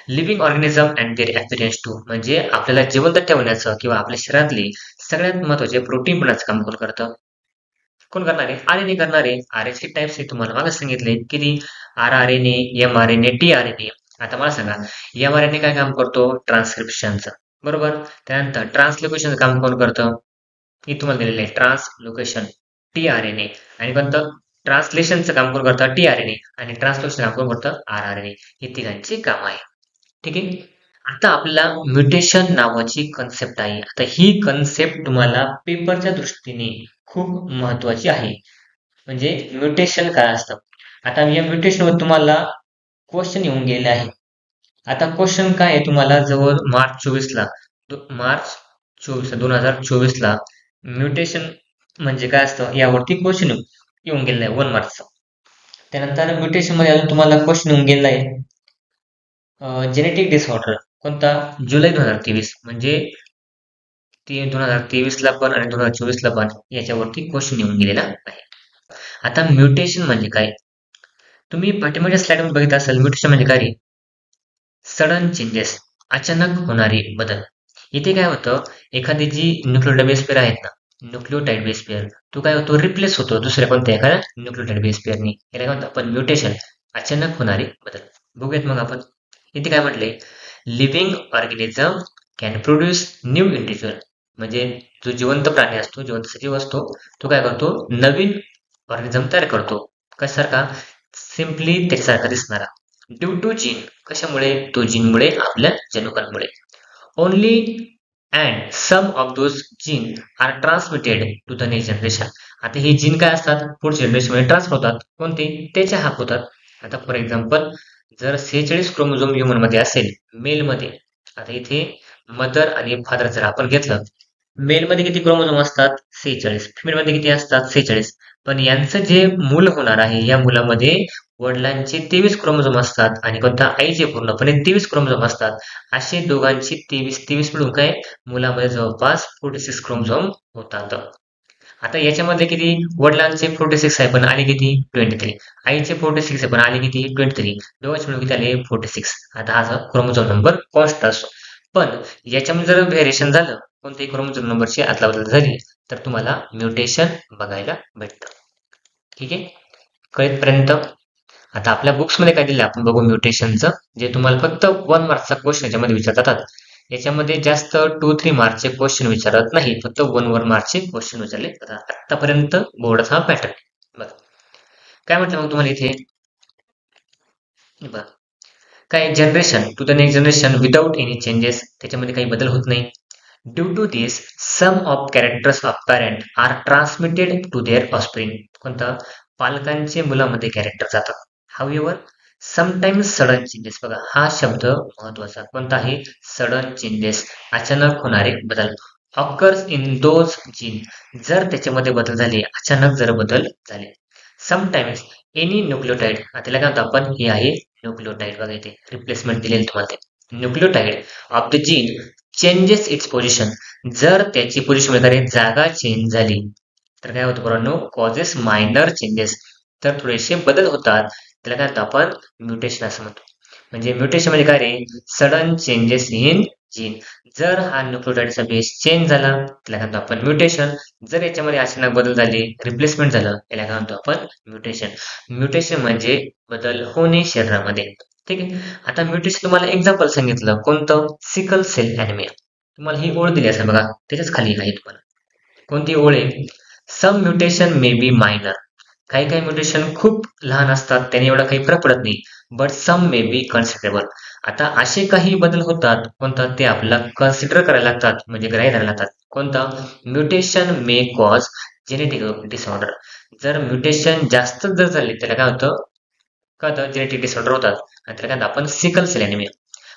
Living organism and their appearance too. म्हणजे आपल्याला जिवंत ठेवण्याचं किंवा आपल्या शरीरातले सगळ्यात महत्वाचे प्रोटीन बनायचं काम कोण करतं, कोण करणार आहे, आर एन ए करणार आहे. आर एन टाइप्स आहे, तुम्हाला मागे सांगितले किती, R R N A, M R N A, T R N A. आता मला सांगा, एम आर एन ए काय काम करतो, ट्रान्सक्रिप्शनचं, बरोबर. त्यानंतर ट्रान्सलोकेशनचं काम कोण करतं, हे तुम्हाला दिलेलं आहे, translocation, T R N A. आणि कोणतं, ट्रान्सलेशनचं काम कोण करतं, टी आर एन ए. आणि ट्रान्सलेशन काम कोण करतं, आर आर एन ए. हे तिघांची काम आहे. ठीक आहे. आता आपल्याला म्युटेशन नावाची कन्सेप्ट आहे. आता ही कन्सेप्ट तुम्हाला पेपरच्या दृष्टीने खूप महत्वाची आहे. म्हणजे म्युटेशन काय असतं. आता या म्युटेशनवर तुम्हाला क्वेश्चन येऊन गेले आहे. आता क्वेश्चन काय आहे, तुम्हाला जवळ मार्च 24 ला, मार्च 24 2024 ला म्युटेशन म्हणजे काय असतं यावरती क्वेश्चन येऊन गेलेला आहे 1 मार्चचा. त्यानंतर म्युटेशन मध्ये अजून तुम्हाला क्वेश्चन येऊन गेला आहे जेनेटिक डिसऑर्डर, कोणता, जुलै 2023. म्हणजे ते 2023 ला पण आणि 2024 ला पण याच्यावरती क्वेश्चन येऊन गेलेला आहे. आता म्युटेशन म्हणजे काय, तुम्ही पाठीमागच्या स्लाइड मध्ये बघितलं असेल, म्युटेशन म्हणजे काय, सडन चेंजेस, अचानक होणारे बदल. इथे काय होतं, एखादी जी न्यूक्लियोटाइड बेस पेअर आहेत ना, न्यूक्लियोटाइड बेस पेअर, तो काय होतो, रिप्लेस होतो दुसऱ्या कोणत्या एखाद्या न्यूक्लियोटाइड बेस पेअरनी. याला काय म्हणतो आपण, म्युटेशन, अचानक होणारे बदल. बघूयात मग आपण. इथे काय म्हटले, living organism can produce new individual. म्हणजे जो जिवंत प्राणी असतो, जिवंत सजीव असतो, तो काय करतो, नवीन ऑर्गॅनिझम तयार करतो. कशासारखा, सिम्पली त्याच्यासारखा दिसणारा. ड्यू टू जीन, कशामुळे, तो जीनमुळे, आपल्या जनुकांमुळे. Only and some of those gene are transmitted to the next generation. आता हे जीन काय असतात, पुढच्या जनरेशन मध्ये ट्रान्सफर होतात. कोणते, त्याच्या हाक होतात. आता फॉर एक्झाम्पल, जर 46 क्रोमोझोम ह्युमन मध्ये असेल, मेल मध्ये, आता इथे मदर आणि फादर जर आपण घेतलं, मेल मध्ये किती क्रोमोझोम असतात, 46. फिमेल मध्ये किती असतात, 46. पण यांचं जे मूल होणार आहे, या मुलामध्ये वडिलांचे 23 क्रोमोझोम असतात आणि कोणत्या आईचे पूर्णपणे 23 क्रोमोझोम असतात. असे दोघांची 23 मिळून काय, मुलामध्ये जवळपास 46 क्रोमोझोम होतात. आता याच्यामध्ये किती, वडिलांचे 46 आहे पण आले किती, 23. आईचे 46 आहे पण आले किती, 23. दोघांचे मिळून किती आले, 46. आता हा क्रोमोझोम नंबर कॉन्स्टंट असतो. पण याच्यामध्ये जर व्हेरिएशन झालं, कोणत्याही क्रोमोझोम नंबरची अदलाबदल झाली, तर तुम्हाला म्युटेशन बघायला भेटतं. ठीक आहे, कळेपर्यंत. आता आपल्या बुक्स मध्ये काय दिलं आपण बघू म्युटेशनचं, जे तुम्हाला फक्त 1 मार्कचा क्वेश्चन याच्यामध्ये विचारतात. याच्यामध्ये जास्त 2-3 मार्कचे क्वेश्चन विचारत नाही, फक्त 1 मार्कचे क्वेश्चन विचारले जातात आतापर्यंत बोर्डाचा हा पॅटर्न. बघा काय म्हटलं मग तुम्हाला इथे, बघा काय, generation to the next generation without any changes, त्याच्यामध्ये काही बदल होत नाही. Due to this some of characters of parent are transmitted to their offspring. कोणता, पालकांचे मुलामध्ये कॅरेक्टर जातात. हाऊएव्हर समटाइम्स सडन चेंजेस, बघा हा शब्द महत्वाचा, कोणता आहे, सडन चेंजेस, अचानक होणारे बदल. ऑकर्स इन दोज जीन, जर त्याच्यामध्ये बदल झाले, अचानक जर बदल झाले. समटाइम्स एनी न्यूक्लियोटाइड, त्याला काय म्हणतो आपण, हे आहे न्यूक्लियोटाइड. बघा इथे रिप्लेसमेंट दिलेली तुम्हाला ते, nucleotide of the gene changes it's position, जर त्याची पोझिशन मध्ये जागा चेंज झाली, तर काय होतं पोरांनो, कॉजेस मायनर चेंजेस, तर थोडेसे बदल होतात, त्याला काय म्हणतो आपण, म्युटेशन असं म्हणतो. म्हणजे म्युटेशन म्हणजे काय रे, सडन चेंजेस इन जीन. जर हा न्यूक्लियोटाइडचा बेस चेंज झाला, त्याला काय म्हणतो आपण म्युटेशन. जर याच्यामध्ये अचानक बदल झाले, रिप्लेसमेंट झालं, याला काय म्हणतो आपण, म्युटेशन. म्युटेशन म्हणजे बदल होणे शरीरामध्ये. ठीक आहे. आता म्युटेशन तुम्हाला एक्झाम्पल सांगितलं, कोणतं, सिकल सेल ॲनिमिया. तुम्हाला ही ओळ दिली असेल बघा, त्याच्याच खाली आहे तुम्हाला कोणती ओळ आहे, सम म्युटेशन मे बी मायनर. काही काही म्युटेशन खूप लहान असतात, त्याने एवढा काही फरक पडत नाही. But some may be considerable. आता असे काही बदल होतात, कोणता, ते आपल्याला कन्सिडर करायला लागतात, म्हणजे ग्राह्य धरायला लागतात. कोणता, mutation may cause genetic disorder. जर म्युटेशन जास्त जर झाले, त्याला काय होतं, का जेनेटिक डिसऑर्डर होतात आणि त्याला काय आपण सिकल सेल ॲनिमिया.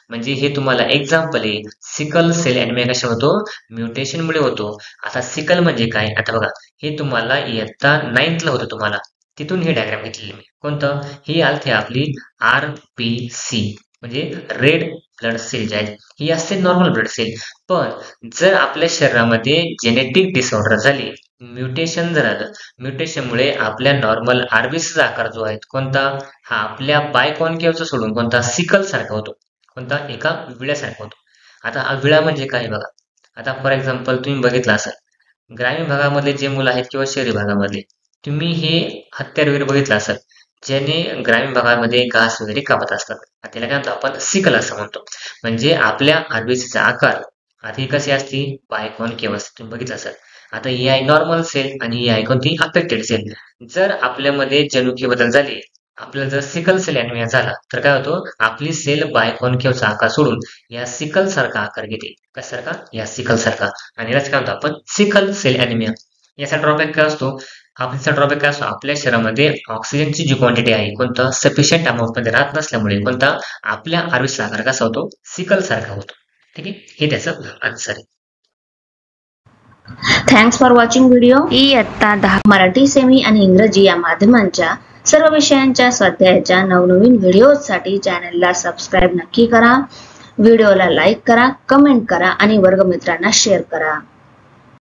म्हणजे हे तुम्हाला एक्झाम्पल आहे. सिकल सेल ॲनिमिया कशा होतो? म्युटेशनमुळे होतो. आता सिकल म्हणजे काय? आता बघा, हे तुम्हाला इयत्ता 9thला होतं तुम्हाला. तिथून हे डायग्राम घेतलेली मी. कोणतं? ही आलती आपली RBC म्हणजे रेड ब्लड सेल जे आहेत, ही असते नॉर्मल ब्लड सेल. पण जर आपल्या शरीरामध्ये जेनेटिक डिसऑर्डर झाली, म्युटेशन जर आलं, म्युटेशनमुळे आपल्या नॉर्मल आरबीसीचा आकार जो आहे कोणता? हा आपल्या बायकॉन्केव्हचा सोडून कोणता? सिकल सारखा होतो. कोणता? एका विळ्यासारखा होतो. आता हा विळा म्हणजे काय बघा. आता फॉर एक्झाम्पल तुम्ही बघितलं असेल ग्रामीण भागामधले जे मुलं आहेत किंवा शहरी भागामधले, तुम्ही हे हत्यार वगैरे बघितलं असेल ज्याने ग्रामीण भागामध्ये घास वगैरे कापत असतात. त्याला काय म्हणतो आपण? सिकल असं म्हणतो. म्हणजे आपल्या आरबीसीचा आकार आता ही कशी असते? बायकॉन्केव्ह असते. तुम्ही बघितलं असेल. आता ही आहे नॉर्मल सेल आणि ही आहे कोणती? Affected cell. जर आपल्यामध्ये जनुकीय बदल झाले, आपल्याला जर सिकल सेल ॲनिमिया झाला तर काय होतं? आपली सेल बायकॉन्केव्हचा आकार सोडून या सिकल सारखा आकार घेते. कशासारखा? या सिकल सारखा. आणि यालाच काय म्हणतो आपण? Sickle cell anaemia. याचा ड्रॉबॅक काय असतो? आपल्याचा ड्रॉबॅक काय असतो? आपल्या शरीरामध्ये ऑक्सिजनची जी क्वांटिटी आहे कोणता? सफिशियंट अमाऊंट मध्ये राहत नसल्यामुळे कोणता? आपल्या आरबीसीचा आकार कसा होतो? सिकल सारखा होतो. ठीक आहे, हे त्याचं आन्सर आहे. Thanks for watching video. इयत्ता 10 मराठी, सेमी आणि इंग्रजी या माध्यमांच्या सर्व विषयांच्या स्वाध्यायाच्या नवनवीन व्हिडिओसाठी चॅनलला सबस्क्राईब नक्की करा. व्हिडिओला लाईक करा, कमेंट करा आणि वर्गमित्रांना शेअर करा.